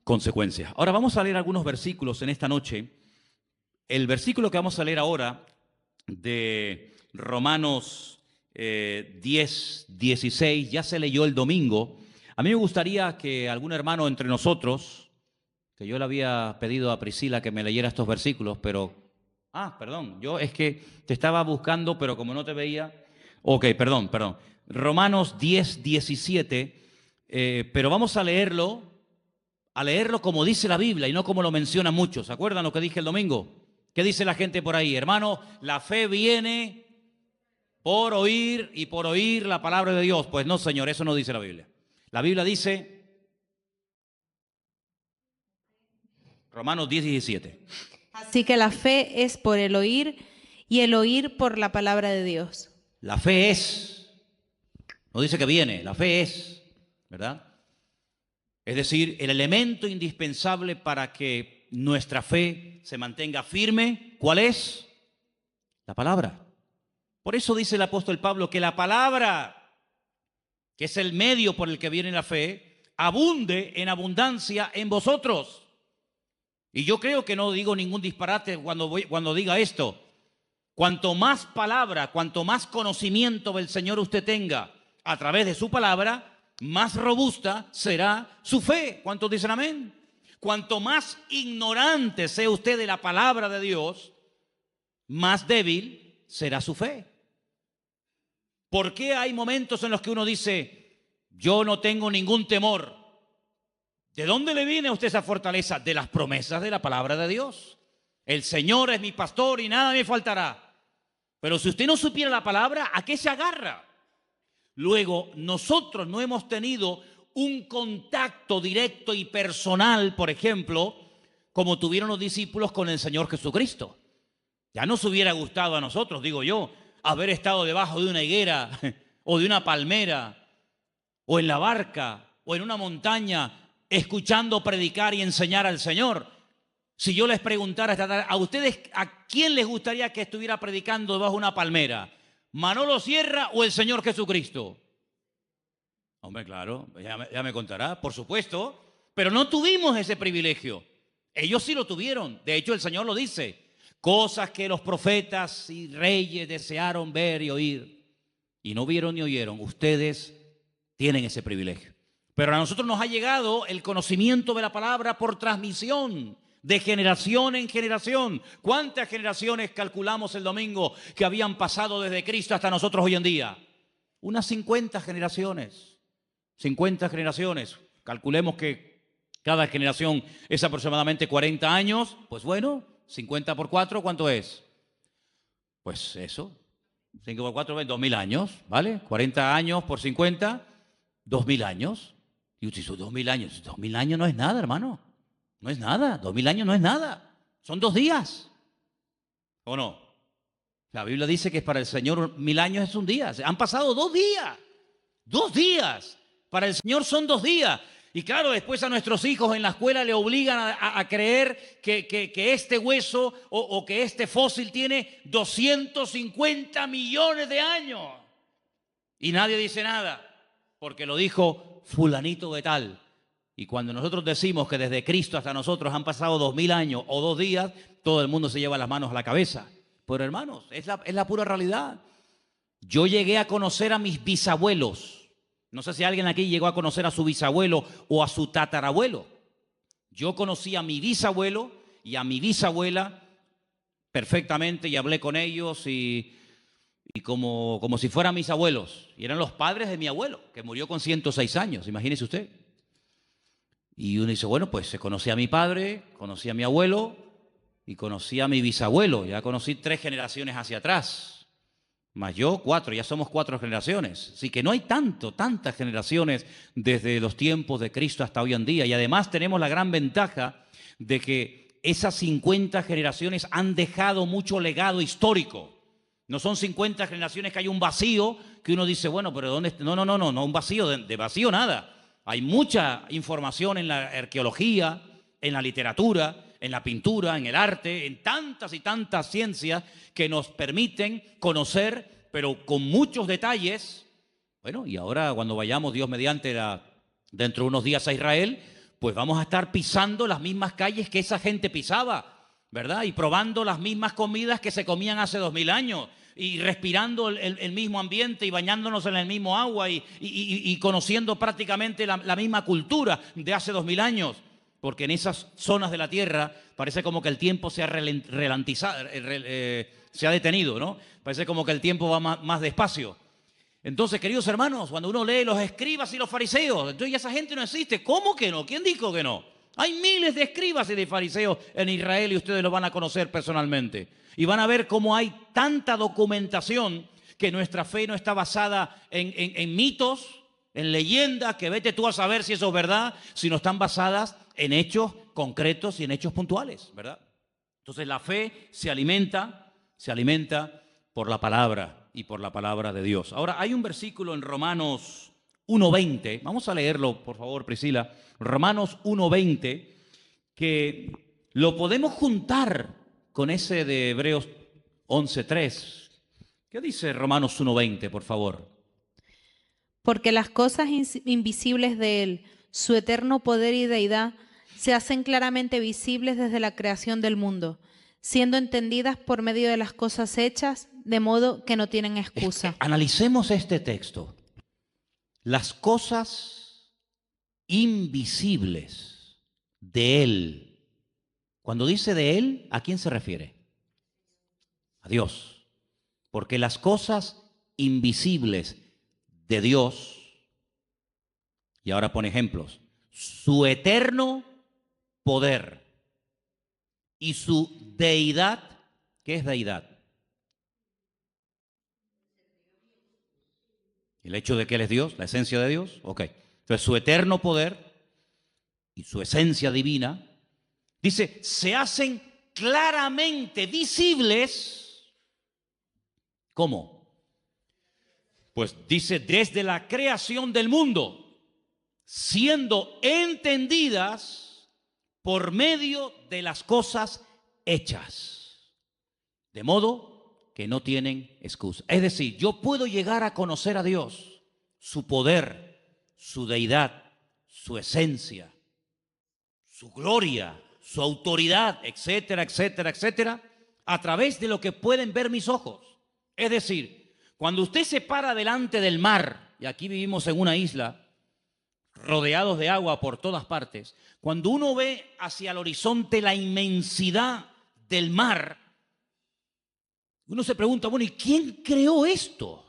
Speaker 1: consecuencias. Ahora vamos a leer algunos versículos en esta noche. El versículo que vamos a leer ahora de Romanos 10, 16, ya se leyó el domingo. A mí me gustaría que algún hermano entre nosotros, que yo le había pedido a Priscila que me leyera estos versículos, pero, perdón, yo es que te estaba buscando, pero como no te veía, ok, perdón. Romanos 10, 17, pero vamos a leerlo como dice la Biblia y no como lo mencionan muchos. ¿Se acuerdan lo que dije el domingo? ¿Qué dice la gente por ahí? Hermano, la fe viene por oír y por oír la palabra de Dios. Pues no, Señor, eso no dice la Biblia. La Biblia dice, Romanos 10, 17.
Speaker 2: Así que la fe es por el oír y el oír por la palabra de Dios.
Speaker 1: La fe es, no dice que viene, la fe es, ¿verdad? Es decir, el elemento indispensable para que nuestra fe se mantenga firme, ¿cuál es? La palabra. Por eso dice el apóstol Pablo que la palabra, que es el medio por el que viene la fe, abunde en abundancia en vosotros. Y yo creo que no digo ningún disparate cuando diga esto. Cuanto más palabra, cuanto más conocimiento del Señor usted tenga a través de su palabra, más robusta será su fe. ¿Cuántos dicen amén? Cuanto más ignorante sea usted de la palabra de Dios, más débil será su fe. ¿Por qué hay momentos en los que uno dice, yo no tengo ningún temor? ¿De dónde le viene a usted esa fortaleza? De las promesas de la palabra de Dios. El Señor es mi pastor y nada me faltará. Pero si usted no supiera la palabra, ¿a qué se agarra? Luego, nosotros no hemos tenido un contacto directo y personal, por ejemplo, como tuvieron los discípulos con el Señor Jesucristo. Ya nos hubiera gustado a nosotros, digo yo, haber estado debajo de una higuera o de una palmera o en la barca o en una montaña escuchando predicar y enseñar al Señor. Si yo les preguntara esta tarde, ¿a ustedes a quién les gustaría que estuviera predicando debajo de una palmera? ¿Manolo Sierra o el Señor Jesucristo? Hombre, claro, ya me contará, por supuesto, pero no tuvimos ese privilegio. Ellos sí lo tuvieron. De hecho, el Señor lo dice. Cosas que los profetas y reyes desearon ver y oír, y no vieron ni oyeron. Ustedes tienen ese privilegio. Pero a nosotros nos ha llegado el conocimiento de la palabra por transmisión, de generación en generación. ¿Cuántas generaciones calculamos el domingo que habían pasado desde Cristo hasta nosotros hoy en día? Unas 50 generaciones. 50 generaciones. Calculemos que cada generación es aproximadamente 40 años. Pues bueno, 50 por 4, ¿cuánto es? Pues eso. 5 por 4, 2000 años, ¿vale? 40 años por 50, 2000 años. Y usted dice, 2000 años. 2000 años no es nada, hermano. No es nada. 2000 años no es nada. Son 2 días. ¿O no? La Biblia dice que para el Señor 1000 años es un día. Han pasado 2 días. 2 días. Para el Señor son 2 días. Y claro, después a nuestros hijos en la escuela le obligan a creer que este hueso o que este fósil tiene 250 millones de años. Y nadie dice nada, porque lo dijo fulanito de tal. Y cuando nosotros decimos que desde Cristo hasta nosotros han pasado 2000 años o 2 días, todo el mundo se lleva las manos a la cabeza. Pero hermanos, es la pura realidad. Yo llegué a conocer a mis bisabuelos. No sé si alguien aquí llegó a conocer a su bisabuelo o a su tatarabuelo. Yo conocí a mi bisabuelo y a mi bisabuela perfectamente y hablé con ellos y como si fueran mis abuelos. Y eran los padres de mi abuelo, que murió con 106 años, imagínese usted. Y uno dice, bueno, pues conocí a mi padre, conocí a mi abuelo y conocí a mi bisabuelo. Ya conocí 3 generaciones hacia atrás. Más yo, 4, ya somos 4 generaciones. Así que no hay tantas generaciones desde los tiempos de Cristo hasta hoy en día. Y además tenemos la gran ventaja de que esas 50 generaciones han dejado mucho legado histórico. No son 50 generaciones que hay un vacío que uno dice, bueno, pero ¿dónde? No, un vacío, de vacío nada. Hay mucha información en la arqueología, en la literatura, en la pintura, en el arte, en tantas y tantas ciencias que nos permiten conocer, pero con muchos detalles. Bueno, y ahora cuando vayamos, Dios mediante, dentro de unos días a Israel, pues vamos a estar pisando las mismas calles que esa gente pisaba, ¿verdad? Y probando las mismas comidas que se comían hace 2000 años. Y respirando el mismo ambiente y bañándonos en el mismo agua y conociendo prácticamente la misma cultura de hace 2000 años. Porque en esas zonas de la tierra parece como que el tiempo se ha detenido, ¿no? Parece como que el tiempo va más despacio. Entonces, queridos hermanos, cuando uno lee los escribas y los fariseos, entonces ya esa gente no existe. ¿Cómo que no? ¿Quién dijo que no? Hay miles de escribas y de fariseos en Israel y ustedes los van a conocer personalmente. Y van a ver cómo hay tanta documentación que nuestra fe no está basada en mitos, en leyendas, que vete tú a saber si eso es verdad, sino están basadas en hechos concretos y en hechos puntuales, ¿verdad? Entonces la fe se alimenta por la palabra y por la palabra de Dios. Ahora hay un versículo en Romanos 1:20, vamos a leerlo por favor Priscila, Romanos 1:20, que lo podemos juntar con ese de Hebreos 11:3. ¿Qué dice Romanos 1:20, por favor?
Speaker 2: Porque las cosas invisibles de Él, su eterno poder y deidad, se hacen claramente visibles desde la creación del mundo, siendo entendidas por medio de las cosas hechas, de modo que no tienen excusa.
Speaker 1: Analicemos este texto. Las cosas invisibles de Él. Cuando dice de Él, ¿a quién se refiere? A Dios. Porque las cosas invisibles de Dios, y ahora pone ejemplos, su eterno poder y su deidad. ¿Qué es deidad? El hecho de que Él es Dios, la esencia de Dios. Ok. Entonces su eterno poder y su esencia divina, dice, se hacen claramente visibles. ¿Cómo? Pues dice, desde la creación del mundo, siendo entendidas por medio de las cosas hechas, de modo que no tienen excusa. Es decir, yo puedo llegar a conocer a Dios, su poder, su deidad, su esencia, su gloria, su autoridad, etcétera, etcétera, etcétera, a través de lo que pueden ver mis ojos. Es decir, cuando usted se para delante del mar, y aquí vivimos en una isla, rodeados de agua por todas partes, cuando uno ve hacia el horizonte la inmensidad del mar, uno se pregunta, bueno, ¿y quién creó esto?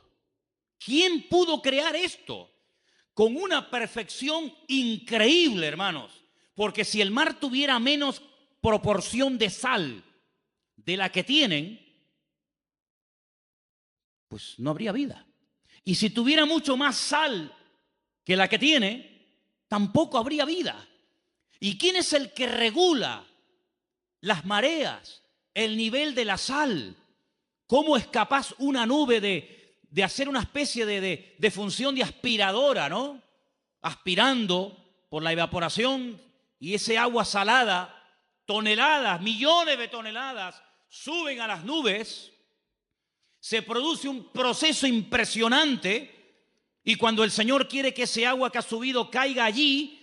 Speaker 1: ¿Quién pudo crear esto? Con una perfección increíble, hermanos. Porque si el mar tuviera menos proporción de sal de la que tienen, pues no habría vida. Y si tuviera mucho más sal que la que tiene, tampoco habría vida. ¿Y quién es el que regula las mareas, el nivel de la sal? ¿Cómo es capaz una nube de hacer una especie de función de aspiradora, ¿no? Aspirando por la evaporación y ese agua salada, toneladas, millones de toneladas, suben a las nubes. Se produce un proceso impresionante y cuando el Señor quiere que ese agua que ha subido caiga allí,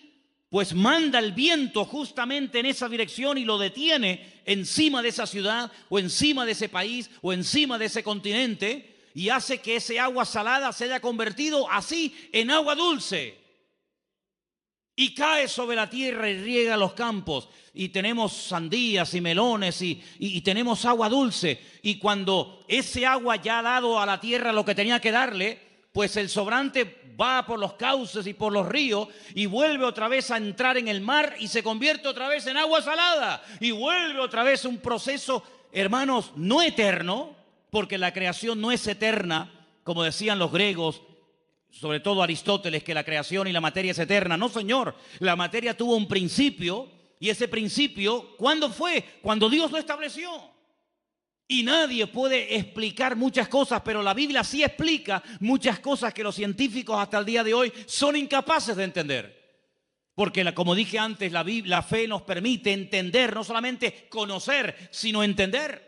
Speaker 1: pues manda el viento justamente en esa dirección y lo detiene encima de esa ciudad o encima de ese país o encima de ese continente. y hace que ese agua salada se haya convertido así en agua dulce. Y cae sobre la tierra y riega los campos. Y tenemos sandías y melones y tenemos agua dulce. Y cuando ese agua ya ha dado a la tierra lo que tenía que darle, pues el sobrante va por los cauces y por los ríos y vuelve otra vez a entrar en el mar y se convierte otra vez en agua salada. Y vuelve otra vez un proceso, hermanos, no eterno, porque la creación no es eterna, como decían los griegos, sobre todo Aristóteles, que la creación y la materia es eterna. No, señor, la materia tuvo un principio, y ese principio, ¿cuándo fue? Cuando Dios lo estableció. Y nadie puede explicar muchas cosas, pero la Biblia sí explica muchas cosas que los científicos hasta el día de hoy son incapaces de entender. Porque, como dije antes, la fe nos permite entender, no solamente conocer, sino entender.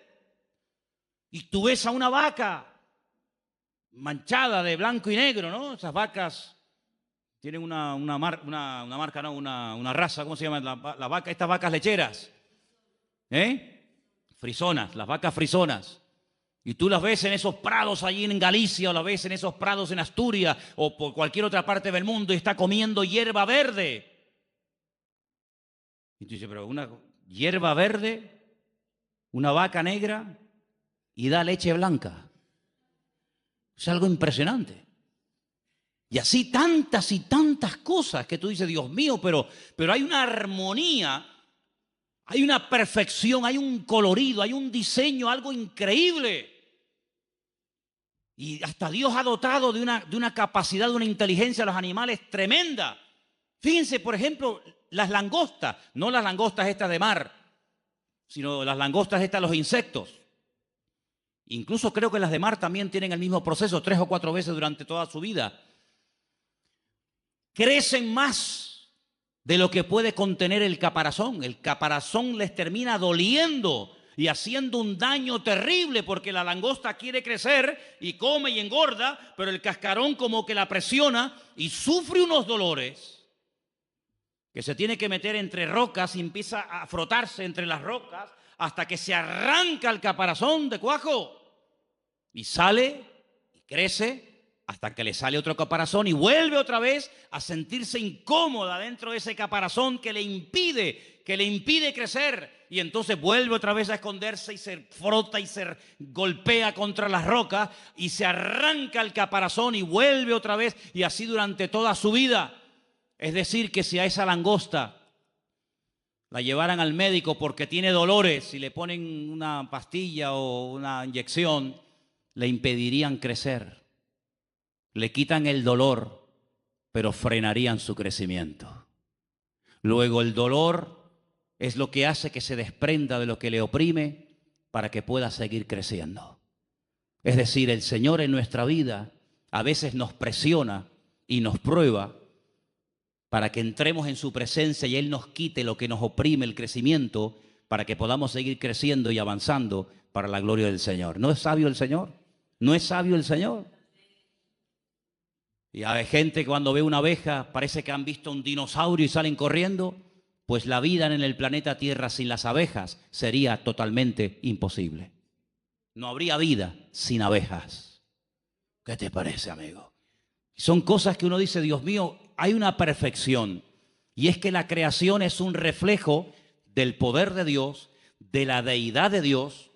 Speaker 1: Y tú ves a una vaca manchada de blanco y negro, ¿no? Esas vacas tienen una marca, no, una raza, ¿cómo se llama? La vaca, estas vacas lecheras, frisonas, las vacas frisonas. Y tú las ves en esos prados allí en Galicia, o las ves en esos prados en Asturias, o por cualquier otra parte del mundo, y está comiendo hierba verde. Y tú dices, pero una hierba verde, una vaca negra, y da leche blanca. Es algo impresionante. Y así tantas y tantas cosas que tú dices, Dios mío, pero hay una armonía, hay una perfección, hay un colorido, hay un diseño, algo increíble. Y hasta Dios ha dotado de una capacidad, de una inteligencia a los animales tremenda. Fíjense, por ejemplo, las langostas, no las langostas estas de mar, sino las langostas estas, los insectos. Incluso creo que las de mar también tienen el mismo proceso 3 o 4 veces durante toda su vida. Crecen más de lo que puede contener el caparazón. El caparazón les termina doliendo y haciendo un daño terrible, porque la langosta quiere crecer y come y engorda, pero el cascarón como que la presiona y sufre unos dolores que se tiene que meter entre rocas y empieza a frotarse entre las rocas hasta que se arranca el caparazón de cuajo. Y sale y crece hasta que le sale otro caparazón y vuelve otra vez a sentirse incómoda dentro de ese caparazón que le impide crecer. Y entonces vuelve otra vez a esconderse y se frota y se golpea contra las rocas y se arranca el caparazón y vuelve otra vez, y así durante toda su vida. Es decir, que si a esa langosta la llevaran al médico porque tiene dolores y le ponen una pastilla o una inyección, le impedirían crecer, le quitan el dolor, pero frenarían su crecimiento. Luego el dolor es lo que hace que se desprenda de lo que le oprime para que pueda seguir creciendo. Es decir, el Señor en nuestra vida a veces nos presiona y nos prueba para que entremos en su presencia y Él nos quite lo que nos oprime el crecimiento, para que podamos seguir creciendo y avanzando para la gloria del Señor. ¿No es sabio el Señor? ¿No es sabio el Señor? Y hay gente que cuando ve una abeja parece que han visto un dinosaurio y salen corriendo. Pues la vida en el planeta Tierra sin las abejas sería totalmente imposible. No habría vida sin abejas. ¿Qué te parece, amigo? Son cosas que uno dice, Dios mío, hay una perfección. Y es que la creación es un reflejo del poder de Dios, de la deidad de Dios.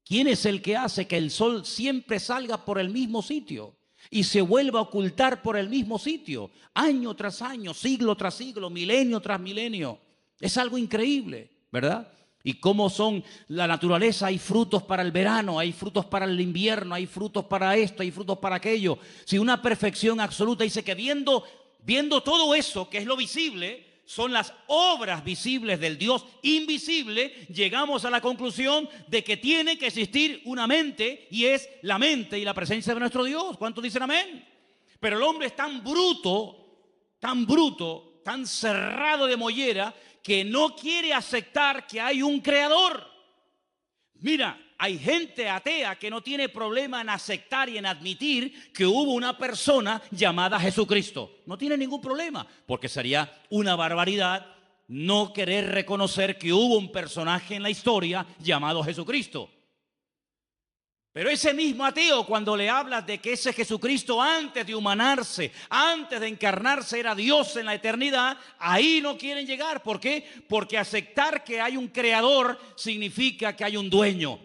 Speaker 1: ¿Quién es el que hace que el sol siempre salga por el mismo sitio y se vuelva a ocultar por el mismo sitio, año tras año, siglo tras siglo, milenio tras milenio? Es algo increíble, ¿verdad? Y cómo son la naturaleza, hay frutos para el verano, hay frutos para el invierno, hay frutos para esto, hay frutos para aquello. Si una perfección absoluta, dice que viendo todo eso, que es lo visible, son las obras visibles del Dios invisible, llegamos a la conclusión de que tiene que existir una mente, y es la mente y la presencia de nuestro Dios. ¿Cuántos dicen amén? Pero el hombre es tan bruto, tan cerrado de mollera, que no quiere aceptar que hay un creador. Mira, hay gente atea que no tiene problema en aceptar y en admitir que hubo una persona llamada Jesucristo. No tiene ningún problema, porque sería una barbaridad no querer reconocer que hubo un personaje en la historia llamado Jesucristo. Pero ese mismo ateo, cuando le hablas de que ese Jesucristo antes de humanarse, antes de encarnarse, era Dios en la eternidad, ahí no quieren llegar. ¿Por qué? Porque aceptar que hay un creador significa que hay un dueño.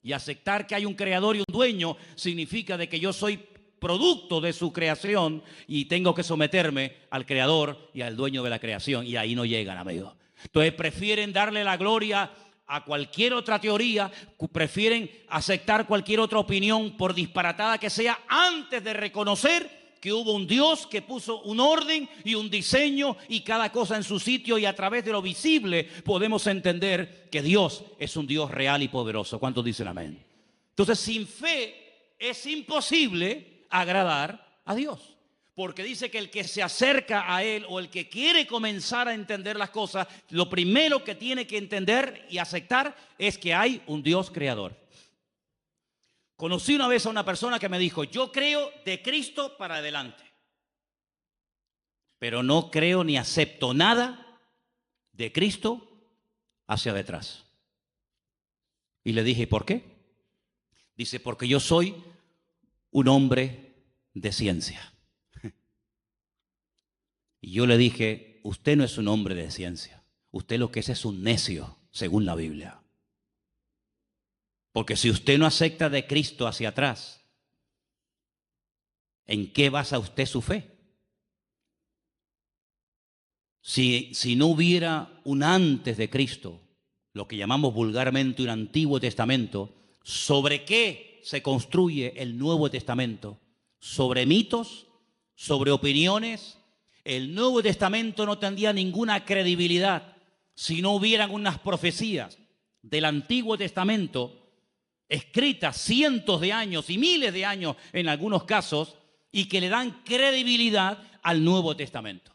Speaker 1: Y aceptar que hay un creador y un dueño significa de que yo soy producto de su creación y tengo que someterme al creador y al dueño de la creación. Y ahí no llegan, amigos. Entonces prefieren darle la gloria a cualquier otra teoría, prefieren aceptar cualquier otra opinión, por disparatada que sea, antes de reconocer que hubo un Dios que puso un orden y un diseño y cada cosa en su sitio, y a través de lo visible podemos entender que Dios es un Dios real y poderoso. ¿Cuántos dicen amén? Entonces, sin fe es imposible agradar a Dios. Porque dice que el que se acerca a Él o el que quiere comenzar a entender las cosas, lo primero que tiene que entender y aceptar es que hay un Dios creador. Conocí una vez a una persona que me dijo: yo creo de Cristo para adelante, pero no creo ni acepto nada de Cristo hacia detrás. Y le dije: ¿por qué? Dice: porque yo soy un hombre de ciencia. Y yo le dije: usted no es un hombre de ciencia, usted lo que es un necio, según la Biblia. Porque si usted no acepta de Cristo hacia atrás, ¿en qué basa usted su fe? Si no hubiera un antes de Cristo, lo que llamamos vulgarmente un Antiguo Testamento, ¿sobre qué se construye el Nuevo Testamento? ¿Sobre mitos? ¿Sobre opiniones? El Nuevo Testamento no tendría ninguna credibilidad si no hubieran unas profecías del Antiguo Testamento escritas cientos de años y miles de años en algunos casos, y que le dan credibilidad al Nuevo Testamento.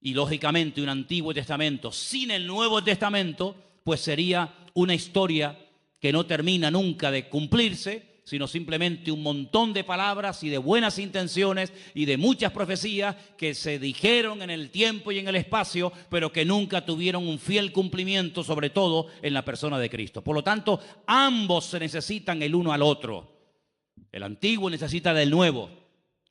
Speaker 1: Y lógicamente un Antiguo Testamento sin el Nuevo Testamento pues sería una historia que no termina nunca de cumplirse, sino simplemente un montón de palabras y de buenas intenciones y de muchas profecías que se dijeron en el tiempo y en el espacio, pero que nunca tuvieron un fiel cumplimiento, sobre todo en la persona de Cristo. Por lo tanto, ambos se necesitan el uno al otro. El antiguo necesita del nuevo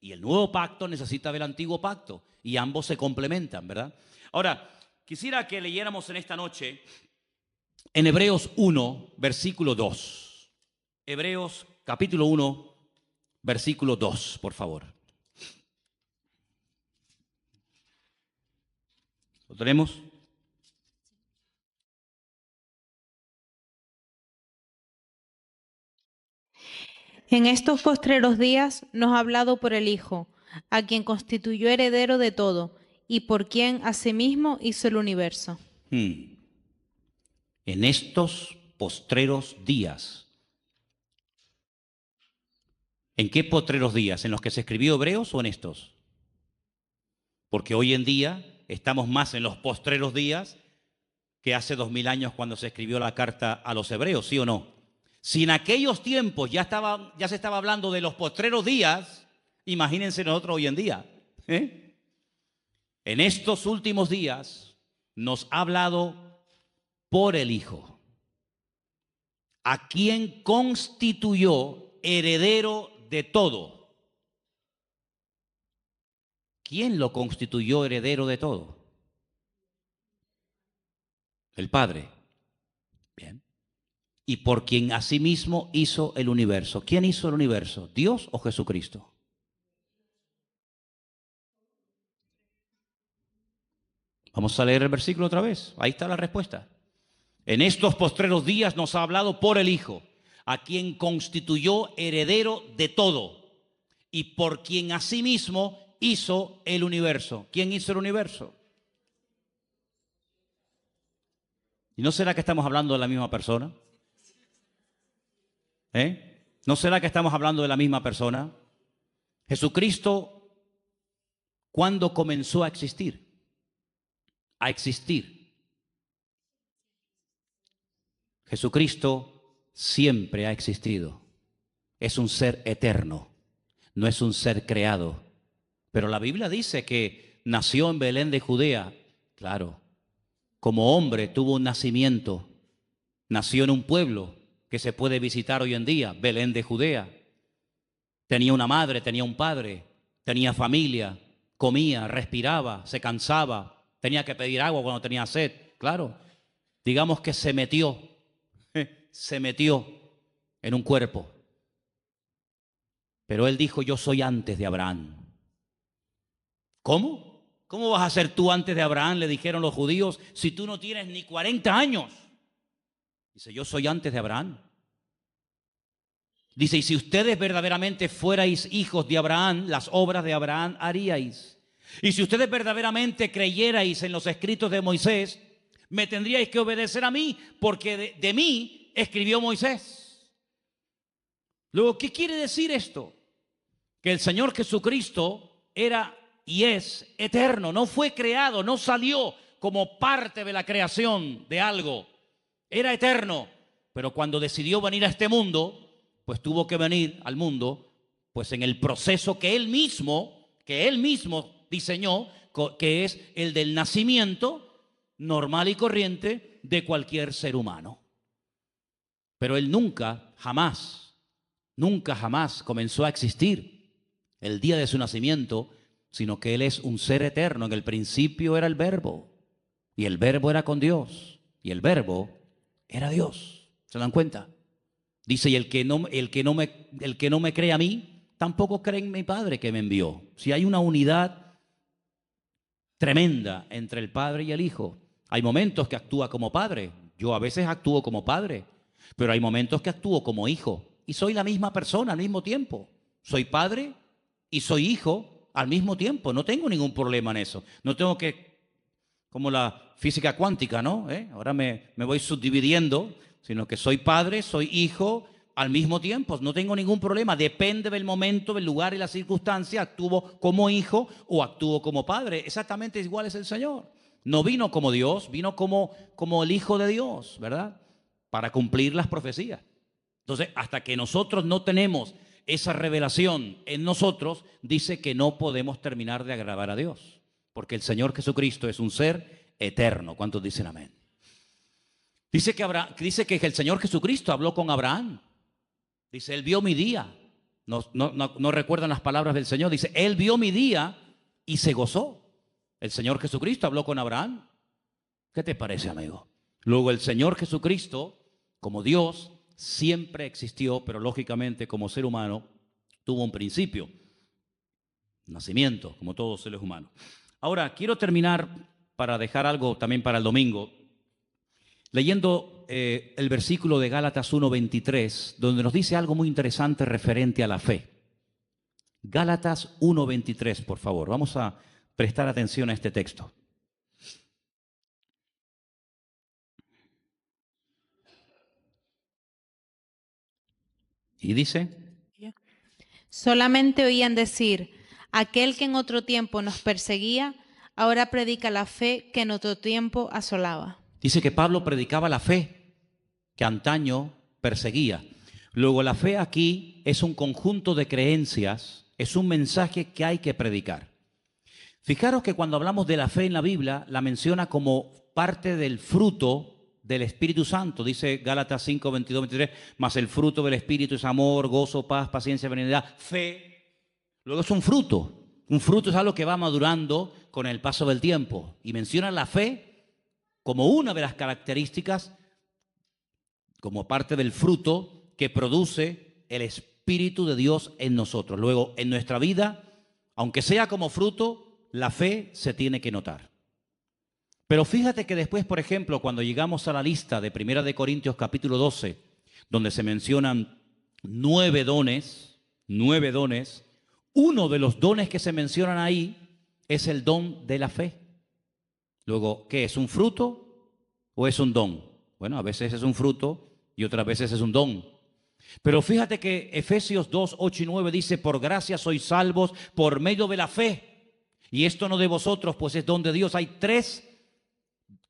Speaker 1: y el nuevo pacto necesita del antiguo pacto, y ambos se complementan, ¿verdad? Ahora, quisiera que leyéramos en esta noche en Hebreos 1, versículo 2. Hebreos capítulo 1, versículo 2, por favor. ¿Lo tenemos?
Speaker 2: En estos postreros días nos ha hablado por el Hijo, a quien constituyó heredero de todo, y por quien asimismo hizo el universo.
Speaker 1: En estos postreros días. ¿En qué postreros días? ¿En los que se escribió Hebreos o en estos? Porque hoy en día estamos más en los postreros días que hace 2000 años cuando se escribió la carta a los hebreos, ¿sí o no? Si en aquellos tiempos ya se estaba hablando de los postreros días, imagínense nosotros hoy en día. En estos últimos días nos ha hablado por el Hijo, a quien constituyó heredero de todo. ¿Quién lo constituyó heredero de todo? El Padre. Bien. Y por quien asimismo hizo el universo. ¿Quién hizo el universo? ¿Dios o Jesucristo? Vamos a leer el versículo otra vez. Ahí está la respuesta. En estos postreros días nos ha hablado por el Hijo, a quien constituyó heredero de todo y por quien asimismo hizo el universo. ¿Quién hizo el universo? ¿Y no será que estamos hablando de la misma persona? ¿No será que estamos hablando de la misma persona? Jesucristo, ¿cuándo comenzó a existir? A existir. Jesucristo siempre ha existido. Es un ser eterno, no es un ser creado. Pero la Biblia dice que nació en Belén de Judea. Claro, como hombre tuvo un nacimiento, nació en un pueblo que se puede visitar hoy en día, Belén de Judea. Tenía una madre, tenía un padre, tenía familia, comía, respiraba, se cansaba, tenía que pedir agua cuando tenía sed, claro. Digamos que se metió en un cuerpo. Pero él dijo, yo soy antes de Abraham. ¿Cómo? ¿Cómo vas a ser tú antes de Abraham? Le dijeron los judíos, si tú no tienes ni 40 años. Dice, yo soy antes de Abraham. Dice, y si ustedes verdaderamente fuerais hijos de Abraham, las obras de Abraham haríais. Y si ustedes verdaderamente creyerais en los escritos de Moisés, me tendríais que obedecer a mí, porque de mí escribió Moisés. Luego, ¿qué quiere decir esto? Que el Señor Jesucristo era y es eterno, no fue creado, no salió como parte de la creación de algo. Era eterno, pero cuando decidió venir a este mundo, pues tuvo que venir al mundo, pues en el proceso que él mismo diseñó, que es el del nacimiento normal y corriente de cualquier ser humano. Pero él nunca, jamás comenzó a existir el día de su nacimiento, sino que él es un ser eterno. En el principio era el Verbo, y el Verbo era con Dios, y el Verbo era Dios. ¿Se dan cuenta? Dice, y el que no me cree a mí, tampoco cree en mi Padre que me envió. Si hay una unidad tremenda entre el Padre y el Hijo. Hay momentos que actúa como padre. Yo a veces actúo como padre, pero hay momentos que actúo como hijo. Y soy la misma persona al mismo tiempo. Soy padre y soy hijo al mismo tiempo. No tengo ningún problema en eso. No tengo que, como la física cuántica, ¿no? Ahora me voy subdividiendo, sino que soy padre, soy hijo al mismo tiempo. No tengo ningún problema. Depende del momento, del lugar y la circunstancia. Actúo como hijo o actúo como padre. Exactamente igual es el Señor. No vino como Dios, vino como el Hijo de Dios, ¿verdad? Para cumplir las profecías. Entonces, hasta que nosotros no tenemos esa revelación en nosotros, dice que no podemos terminar de agradar a Dios. Porque el Señor Jesucristo es un ser eterno. ¿Cuántos dicen amén? Dice que el Señor Jesucristo habló con Abraham. Dice, Él vio mi día. No recuerdan las palabras del Señor. Dice, Él vio mi día y se gozó. El Señor Jesucristo habló con Abraham. ¿Qué te parece, amigo? Luego el Señor Jesucristo, como Dios, siempre existió, pero lógicamente como ser humano tuvo un principio, nacimiento, como todos los seres humanos. Ahora, quiero terminar para dejar algo también para el domingo, leyendo el versículo de Gálatas 1:23, donde nos dice algo muy interesante referente a la fe. Gálatas 1:23, por favor. Vamos a prestar atención a este texto. Y dice,
Speaker 2: solamente oían decir, aquel que en otro tiempo nos perseguía, ahora predica la fe que en otro tiempo asolaba.
Speaker 1: Dice que Pablo predicaba la fe que antaño perseguía. Luego la fe aquí es un conjunto de creencias, es un mensaje que hay que predicar. Fijaros que cuando hablamos de la fe en la Biblia, la menciona como parte del fruto del Espíritu Santo. Dice Gálatas 5, 22, 23, más el fruto del Espíritu es amor, gozo, paz, paciencia, benignidad, fe. Luego es un fruto. Un fruto es algo que va madurando con el paso del tiempo. Y menciona la fe como una de las características, como parte del fruto que produce el Espíritu de Dios en nosotros. Luego, en nuestra vida, aunque sea como fruto, la fe se tiene que notar. Pero fíjate que después, por ejemplo, cuando llegamos a la lista de 1 de Corintios capítulo 12, donde se mencionan 9 dones, uno de los dones que se mencionan ahí es el don de la fe. Luego, ¿qué es? ¿Un fruto o es un don? Bueno, a veces es un fruto y otras veces es un don. Pero fíjate que Efesios 2, 8 y 9 dice, por gracia sois salvos por medio de la fe. Y esto no de vosotros, pues es don de Dios. Hay 3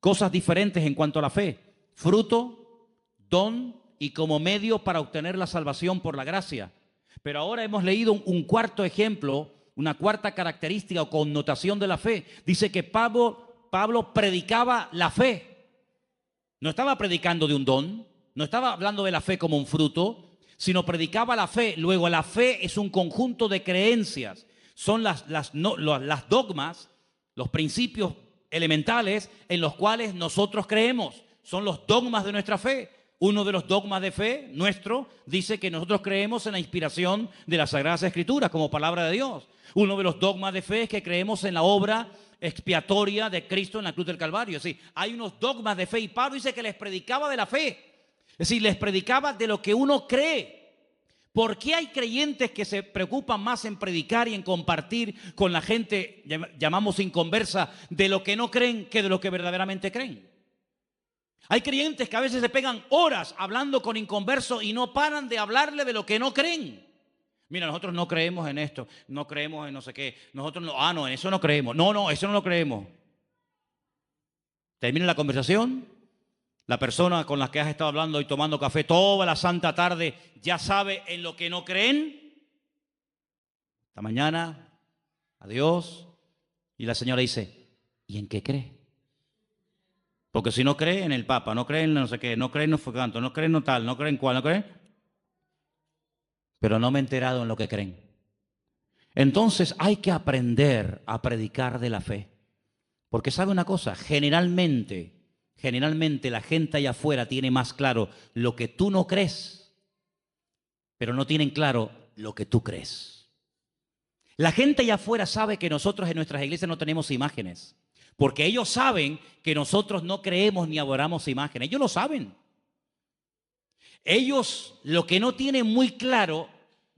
Speaker 1: cosas diferentes en cuanto a la fe. Fruto, don y como medio para obtener la salvación por la gracia. Pero ahora hemos leído un cuarto ejemplo, una cuarta característica o connotación de la fe. Dice que Pablo predicaba la fe. No estaba predicando de un don, No estaba hablando de la fe como un fruto, sino predicaba la fe. Luego, la fe es un conjunto de creencias. Son las dogmas, los principios elementales en los cuales nosotros creemos. Son los dogmas de nuestra fe. Uno de los dogmas de fe nuestro dice que nosotros creemos en la inspiración de las Sagradas Escrituras como palabra de Dios. Uno de los dogmas de fe es que creemos en la obra expiatoria de Cristo en la cruz del Calvario. Es decir, hay unos dogmas de fe y Pablo dice que les predicaba de la fe. Es decir, les predicaba de lo que uno cree. ¿Por qué hay creyentes que se preocupan más en predicar y en compartir con la gente, llamamos inconversa, de lo que no creen que de lo que verdaderamente creen? Hay creyentes que a veces se pegan horas hablando con inconversos y no paran de hablarle de lo que no creen. Mira, nosotros no creemos en esto, no creemos en no sé qué, nosotros no, no, en eso no creemos, no, eso no lo creemos. Termina la conversación, la persona con la que has estado hablando y tomando café toda la santa tarde ya sabe en lo que no creen. Esta mañana, adiós, y la señora dice, ¿y en qué cree? Porque si no cree en el Papa, no cree en no sé qué, no cree en no fue canto, no cree en no tal, no cree en cuál, no cree, pero no me he enterado en lo que creen. Entonces hay que aprender a predicar de la fe. Porque sabe una cosa, generalmente la gente allá afuera tiene más claro lo que tú no crees, pero no tienen claro lo que tú crees. La gente allá afuera sabe que nosotros en nuestras iglesias no tenemos imágenes, porque ellos saben que nosotros no creemos ni adoramos imágenes. Ellos lo saben. Ellos lo que no tienen muy claro,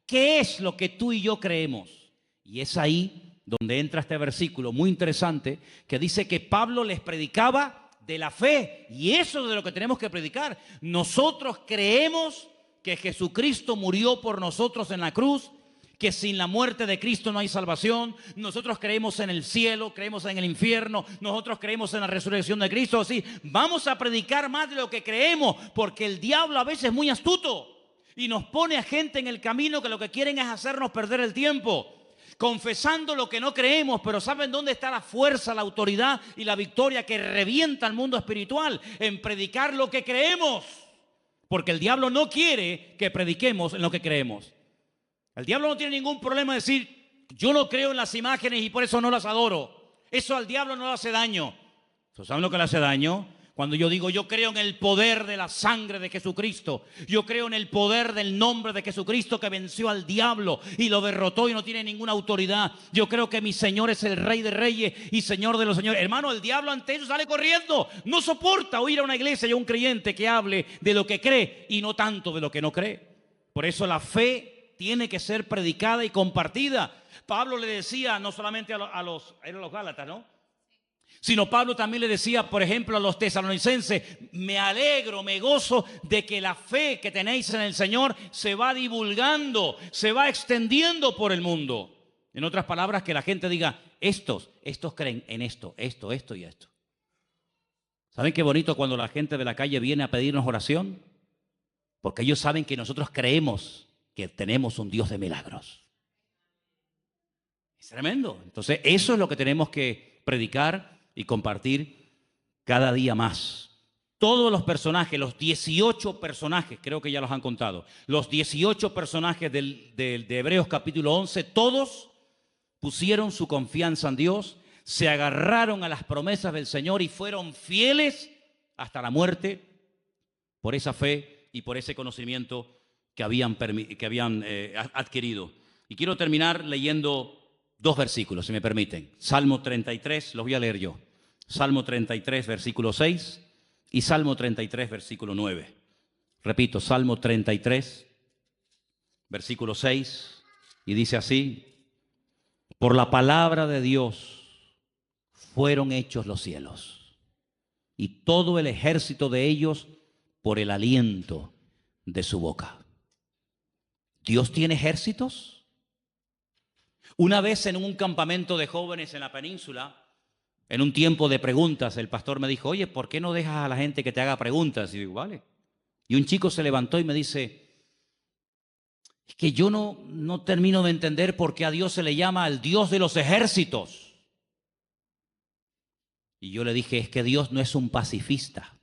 Speaker 1: ¿qué es lo que tú y yo creemos? Y es ahí donde entra este versículo muy interesante que dice que Pablo les predicaba de la fe. Y eso es de lo que tenemos que predicar. Nosotros creemos que Jesucristo murió por nosotros en la cruz, que sin la muerte de Cristo no hay salvación. Nosotros creemos en el cielo, creemos en el infierno, nosotros creemos en la resurrección de Cristo. Así, vamos a predicar más de lo que creemos, porque el diablo a veces es muy astuto y nos pone a gente en el camino que lo que quieren es hacernos perder el tiempo, confesando lo que no creemos. Pero ¿saben dónde está la fuerza, la autoridad y la victoria que revienta el mundo espiritual? En predicar lo que creemos, porque el diablo no quiere que prediquemos en lo que creemos. El diablo no tiene ningún problema en decir, yo no creo en las imágenes y por eso no las adoro. Eso al diablo no le hace daño. ¿Saben lo que le hace daño? Cuando yo digo, yo creo en el poder de la sangre de Jesucristo. Yo creo en el poder del nombre de Jesucristo que venció al diablo y lo derrotó y no tiene ninguna autoridad. Yo creo que mi Señor es el Rey de Reyes y Señor de los Señores. Hermano, el diablo ante eso sale corriendo. No soporta oír a una iglesia y a un creyente que hable de lo que cree y no tanto de lo que no cree. Por eso la fe tiene que ser predicada y compartida. Pablo le decía no solamente eran los Gálatas, ¿no? Sino Pablo también le decía, por ejemplo, a los tesalonicenses, me alegro, me gozo de que la fe que tenéis en el Señor se va divulgando, se va extendiendo por el mundo. En otras palabras, que la gente diga, estos creen en esto y esto. ¿Saben qué bonito cuando la gente de la calle viene a pedirnos oración? Porque ellos saben que nosotros creemos que tenemos un Dios de milagros. Es tremendo. Entonces, eso es lo que tenemos que predicar y compartir cada día más. Todos los personajes, los 18 personajes, creo que ya los han contado, los 18 personajes de Hebreos capítulo 11, todos pusieron su confianza en Dios, se agarraron a las promesas del Señor y fueron fieles hasta la muerte por esa fe y por ese conocimiento que habían adquirido. Y quiero terminar leyendo dos versículos, si me permiten. Salmo 33, los voy a leer yo. Salmo 33, versículo 6 y Salmo 33, versículo 9. Repito, Salmo 33, versículo 6, y dice así, por la palabra de Dios fueron hechos los cielos, y todo el ejército de ellos por el aliento de su boca. ¿Dios tiene ejércitos? Una vez en un campamento de jóvenes en la península, en un tiempo de preguntas, el pastor me dijo, oye, ¿por qué no dejas a la gente que te haga preguntas? Y digo, vale. Y un chico se levantó y me dice, es que yo no termino de entender por qué a Dios se le llama al Dios de los ejércitos. Y yo le dije, es que Dios no es un pacifista.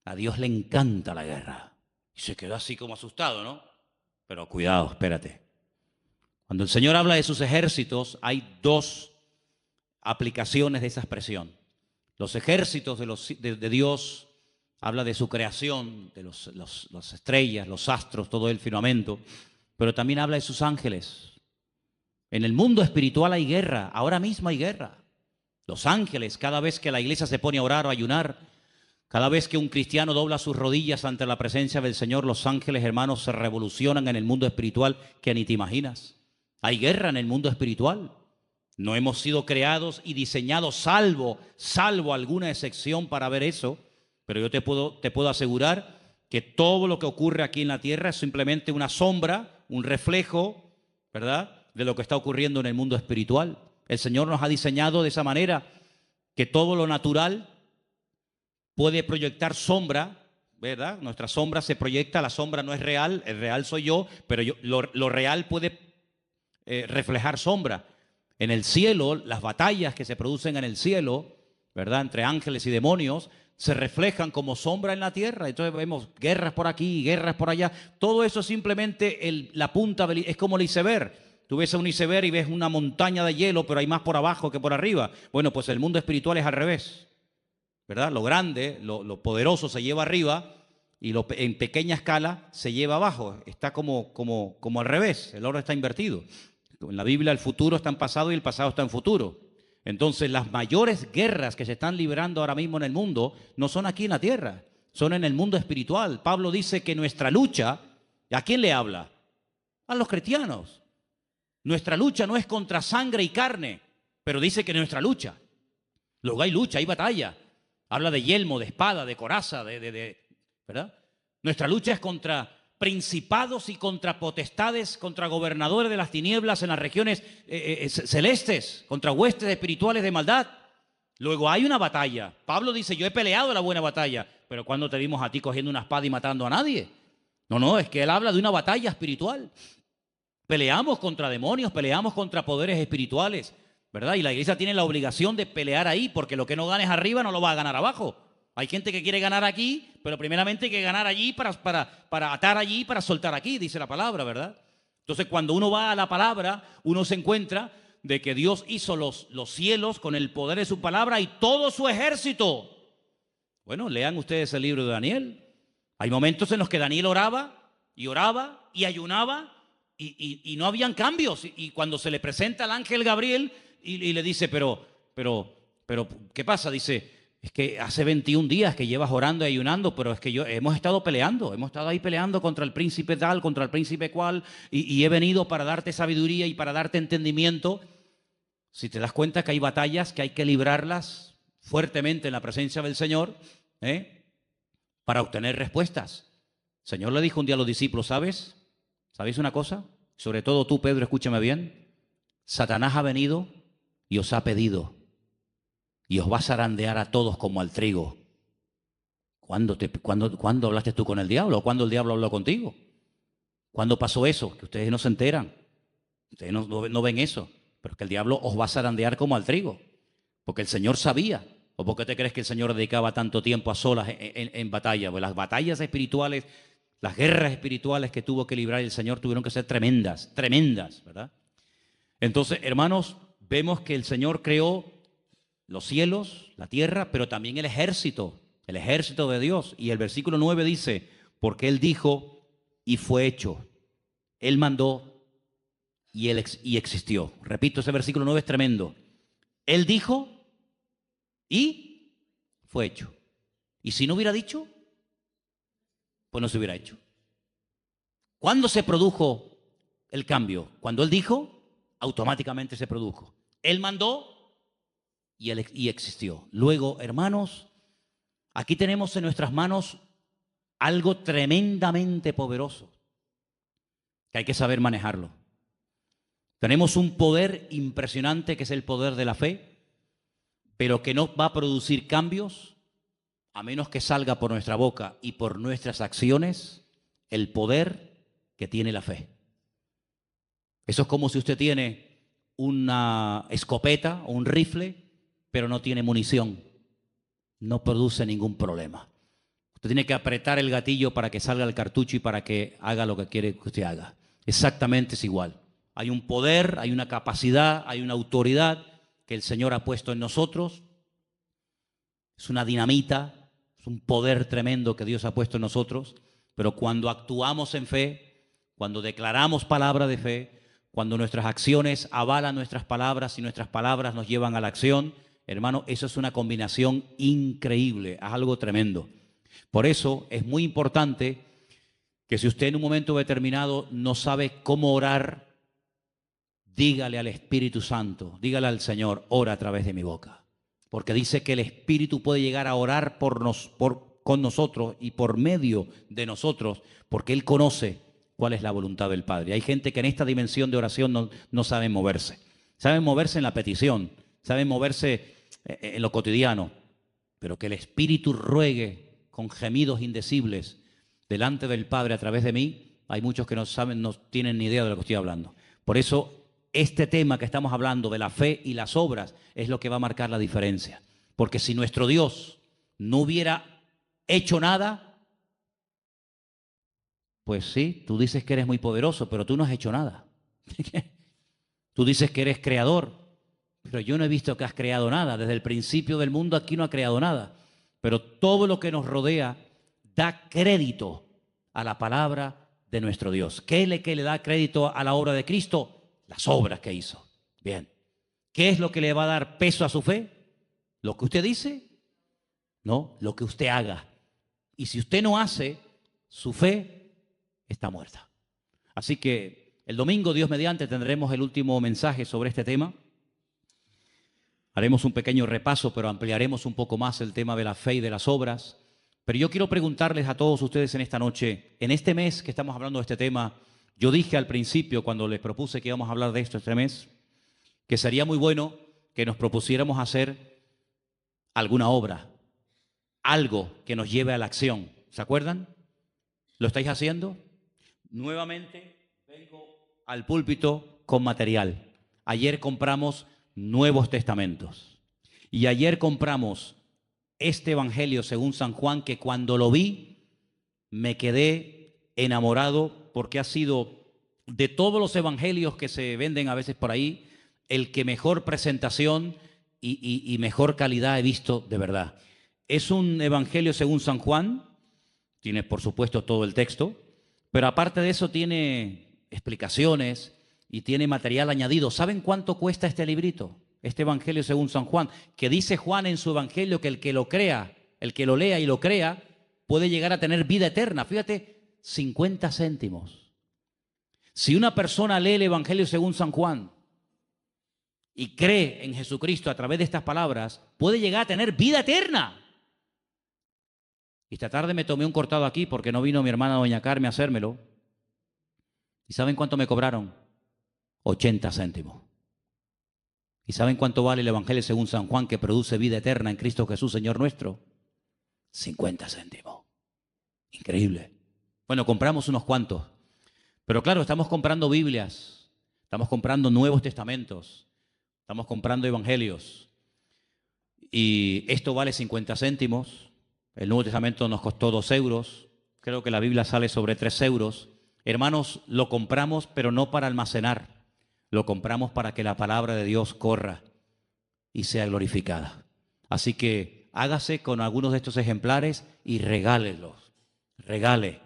Speaker 1: A Dios le encanta la guerra. Y se quedó así como asustado, ¿no? Pero cuidado, espérate. Cuando el Señor habla de sus ejércitos, hay dos aplicaciones de esa expresión. Los ejércitos de Dios habla de su creación, de las estrellas, los astros, todo el firmamento, pero también habla de sus ángeles. En el mundo espiritual hay guerra, ahora mismo hay guerra. Los ángeles, cada vez que la iglesia se pone a orar o a ayunar, cada vez que un cristiano dobla sus rodillas ante la presencia del Señor, los ángeles, hermanos, se revolucionan en el mundo espiritual que ni te imaginas. Hay guerra en el mundo espiritual. No hemos sido creados y diseñados, salvo alguna excepción para ver eso, pero yo te puedo asegurar que todo lo que ocurre aquí en la tierra es simplemente una sombra, un reflejo, ¿verdad?, de lo que está ocurriendo en el mundo espiritual. El Señor nos ha diseñado de esa manera que todo lo natural puede proyectar sombra, ¿verdad? Nuestra sombra se proyecta, la sombra no es real, el real soy yo, pero lo real puede reflejar sombra. En el cielo, las batallas que se producen en el cielo, ¿verdad?, entre ángeles y demonios, se reflejan como sombra en la tierra. Entonces vemos guerras por aquí, guerras por allá. Todo eso es simplemente la punta, es como el iceberg. Tú ves a un iceberg y ves una montaña de hielo, pero hay más por abajo que por arriba. Bueno, pues el mundo espiritual es al revés, ¿verdad? Lo grande, lo poderoso se lleva arriba y en pequeña escala se lleva abajo. Está como al revés, el orden está invertido. En la Biblia el futuro está en pasado y el pasado está en futuro. Entonces las mayores guerras que se están librando ahora mismo en el mundo no son aquí en la tierra, son en el mundo espiritual. Pablo dice que nuestra lucha, ¿a quién le habla? A los cristianos. Nuestra lucha no es contra sangre y carne, pero dice que nuestra lucha. Luego hay lucha, hay batalla. Habla de yelmo, de espada, de coraza, ¿verdad? Nuestra lucha es contra principados y contra potestades, contra gobernadores de las tinieblas en las regiones celestes, contra huestes espirituales de maldad. Luego hay una batalla. Pablo dice, yo he peleado la buena batalla, pero ¿cuándo te vimos a ti cogiendo una espada y matando a nadie? No, es que él habla de una batalla espiritual. Peleamos contra demonios, peleamos contra poderes espirituales, ¿verdad? Y la iglesia tiene la obligación de pelear ahí, porque lo que no ganes arriba no lo va a ganar abajo. Hay gente que quiere ganar aquí, pero primeramente hay que ganar allí para atar allí, para soltar aquí, dice la palabra, ¿verdad? Entonces, cuando uno va a la palabra, uno se encuentra de que Dios hizo los cielos con el poder de su palabra y todo su ejército. Bueno, lean ustedes el libro de Daniel. Hay momentos en los que Daniel oraba y ayunaba y no habían cambios. Y cuando se le presenta al ángel Gabriel y le dice, pero, ¿qué pasa? Dice, es que hace 21 días que llevas orando y ayunando, pero es que hemos estado peleando, hemos estado ahí peleando contra el príncipe tal, contra el príncipe cual, y he venido para darte sabiduría y para darte entendimiento. Si te das cuenta que hay batallas que hay que librarlas fuertemente en la presencia del Señor, para obtener respuestas. El Señor le dijo un día a los discípulos, ¿sabéis una cosa? Sobre todo tú, Pedro, escúchame bien. Satanás ha venido y os ha pedido y os va a zarandear a todos como al trigo. ¿Cuándo hablaste tú con el diablo? ¿O cuándo el diablo habló contigo? ¿Cuándo pasó eso? Que ustedes no se enteran. Ustedes no ven eso. Pero es que el diablo os va a zarandear como al trigo. Porque el Señor sabía. ¿O por qué te crees que el Señor dedicaba tanto tiempo a solas en batalla? Pues las batallas espirituales, las guerras espirituales que tuvo que librar el Señor tuvieron que ser tremendas, ¿verdad? Entonces, hermanos, vemos que el Señor creó los cielos, la tierra, pero también el ejército de Dios. Y el versículo 9 dice, porque Él dijo y fue hecho. Él mandó y existió. Repito, ese versículo 9 es tremendo. Él dijo y fue hecho. Y si no hubiera dicho, pues no se hubiera hecho. ¿Cuándo se produjo el cambio? Cuando Él dijo, automáticamente se produjo. Él mandó y existió. Luego, hermanos, aquí tenemos en nuestras manos algo tremendamente poderoso que hay que saber manejarlo. Tenemos un poder impresionante que es el poder de la fe, pero que no va a producir cambios a menos que salga por nuestra boca y por nuestras acciones el poder que tiene la fe. Eso es como si usted tiene una escopeta o un rifle, pero no tiene munición. No produce ningún problema. Usted tiene que apretar el gatillo para que salga el cartucho y para que haga lo que quiere que usted haga. Exactamente es igual. Hay un poder, hay una capacidad, hay una autoridad que el Señor ha puesto en nosotros. Es una dinamita, es un poder tremendo que Dios ha puesto en nosotros. Pero cuando actuamos en fe, cuando declaramos palabra de fe, cuando nuestras acciones avalan nuestras palabras y nuestras palabras nos llevan a la acción, hermano, eso es una combinación increíble, es algo tremendo. Por eso es muy importante que si usted en un momento determinado no sabe cómo orar, dígale al Espíritu Santo, dígale al Señor, ora a través de mi boca. Porque dice que el Espíritu puede llegar a orar con nosotros y por medio de nosotros, porque Él conoce cuál es la voluntad del Padre. Hay gente que en esta dimensión de oración no sabe moverse. Saben moverse en la petición, saben moverse en lo cotidiano, pero que el Espíritu ruegue con gemidos indecibles delante del Padre a través de mí, hay muchos que no saben, no tienen ni idea de lo que estoy hablando. Por eso, este tema que estamos hablando de la fe y las obras es lo que va a marcar la diferencia. Porque si nuestro Dios no hubiera hecho nada, pues sí, tú dices que eres muy poderoso, pero tú no has hecho nada. Tú dices que eres creador, pero yo no he visto que has creado nada. Desde el principio del mundo aquí no ha creado nada. Pero todo lo que nos rodea da crédito a la palabra de nuestro Dios. ¿Qué es lo que le da crédito a la obra de Cristo? Las obras que hizo. Bien. ¿Qué es lo que le va a dar peso a su fe? ¿Lo que usted dice? No, lo que usted haga. Y si usted no hace, su fe está muerta. Así que el domingo, Dios mediante, tendremos el último mensaje sobre este tema. Haremos un pequeño repaso, pero ampliaremos un poco más el tema de la fe y de las obras. Pero yo quiero preguntarles a todos ustedes en esta noche, en este mes que estamos hablando de este tema, yo dije al principio, cuando les propuse que íbamos a hablar de esto este mes, que sería muy bueno que nos propusiéramos hacer alguna obra, algo que nos lleve a la acción. ¿Se acuerdan? ¿Lo estáis haciendo? Nuevamente vengo al púlpito con material. Ayer compramos Nuevos Testamentos. Y ayer compramos este Evangelio según San Juan, que cuando lo vi me quedé enamorado, porque ha sido de todos los evangelios que se venden a veces por ahí, el que mejor presentación y mejor calidad he visto de verdad. Es un Evangelio según San Juan, tiene por supuesto todo el texto, pero aparte de eso tiene explicaciones y tiene material añadido. ¿Saben cuánto cuesta este librito? Este Evangelio según San Juan, que dice Juan en su Evangelio que el que lo crea, el que lo lea y lo crea, puede llegar a tener vida eterna. Fíjate, 50 céntimos. Si una persona lee el Evangelio según San Juan y cree en Jesucristo a través de estas palabras, puede llegar a tener vida eterna. Y esta tarde me tomé un cortado aquí porque no vino mi hermana doña Carmen a hacérmelo. ¿Y saben cuánto me cobraron? 80 céntimos. ¿Y saben cuánto vale el Evangelio según San Juan, que produce vida eterna en Cristo Jesús, Señor nuestro? 50 céntimos. Increíble. Bueno, compramos unos cuantos. Pero claro, estamos comprando Biblias, estamos comprando Nuevos Testamentos, estamos comprando Evangelios. Y esto vale 50 céntimos. El Nuevo Testamento nos costó 2 euros. Creo que la Biblia sale sobre 3 euros. Hermanos, lo compramos, pero no para almacenar. Lo compramos para que la palabra de Dios corra y sea glorificada. Así que hágase con algunos de estos ejemplares y regálelos. Regale.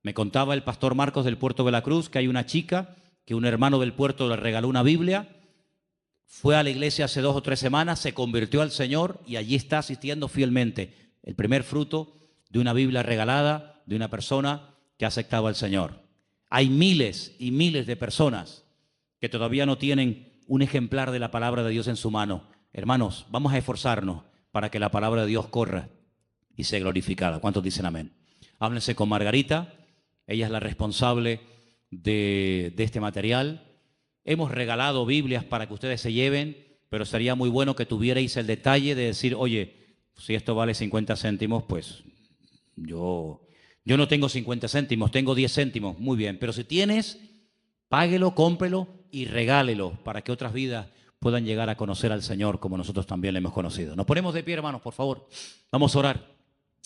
Speaker 1: Me contaba el pastor Marcos del Puerto de la Cruz que hay una chica que un hermano del puerto le regaló una Biblia. Fue a la iglesia hace 2 o 3 semanas, se convirtió al Señor y allí está asistiendo fielmente. El primer fruto de una Biblia regalada de una persona que ha aceptado al Señor. Hay miles y miles de personas que todavía no tienen un ejemplar de la palabra de Dios en su mano. Hermanos, vamos a esforzarnos para que la palabra de Dios corra y sea glorificada. ¿Cuántos dicen amén? Háblense con Margarita, ella es la responsable de este material. Hemos regalado Biblias para que ustedes se lleven, pero sería muy bueno que tuvierais el detalle de decir, oye, si esto vale 50 céntimos, pues yo no tengo 50 céntimos, tengo 10 céntimos, muy bien. Pero si tienes, páguelo, cómprelo y regálelo para que otras vidas puedan llegar a conocer al Señor como nosotros también le hemos conocido. Nos ponemos de pie, hermanos, por favor. Vamos a orar.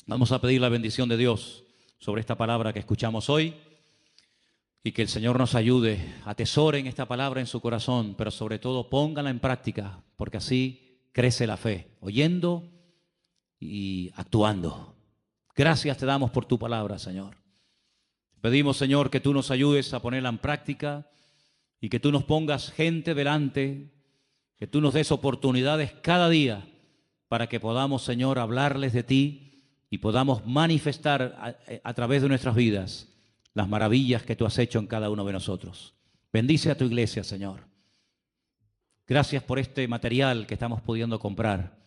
Speaker 1: Vamos a pedir la bendición de Dios sobre esta palabra que escuchamos hoy y que el Señor nos ayude, atesoren esta palabra en su corazón, pero sobre todo pónganla en práctica, porque así crece la fe, oyendo y actuando. Gracias te damos por tu palabra, Señor. Pedimos, Señor, que tú nos ayudes a ponerla en práctica y que tú nos pongas gente delante, que tú nos des oportunidades cada día para que podamos, Señor, hablarles de ti y podamos manifestar a través de nuestras vidas las maravillas que tú has hecho en cada uno de nosotros. Bendice a tu iglesia, Señor. Gracias por este material que estamos pudiendo comprar.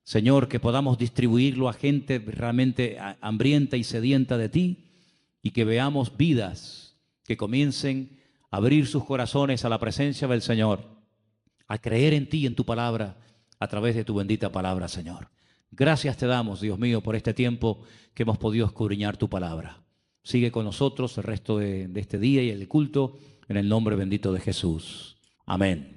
Speaker 1: Señor, que podamos distribuirlo a gente realmente hambrienta y sedienta de ti y que veamos vidas que comiencen a abrir sus corazones a la presencia del Señor, a creer en ti y en tu palabra a través de tu bendita palabra, Señor. Gracias te damos, Dios mío, por este tiempo que hemos podido escudriñar tu palabra. Sigue con nosotros el resto de este día y el culto en el nombre bendito de Jesús. Amén.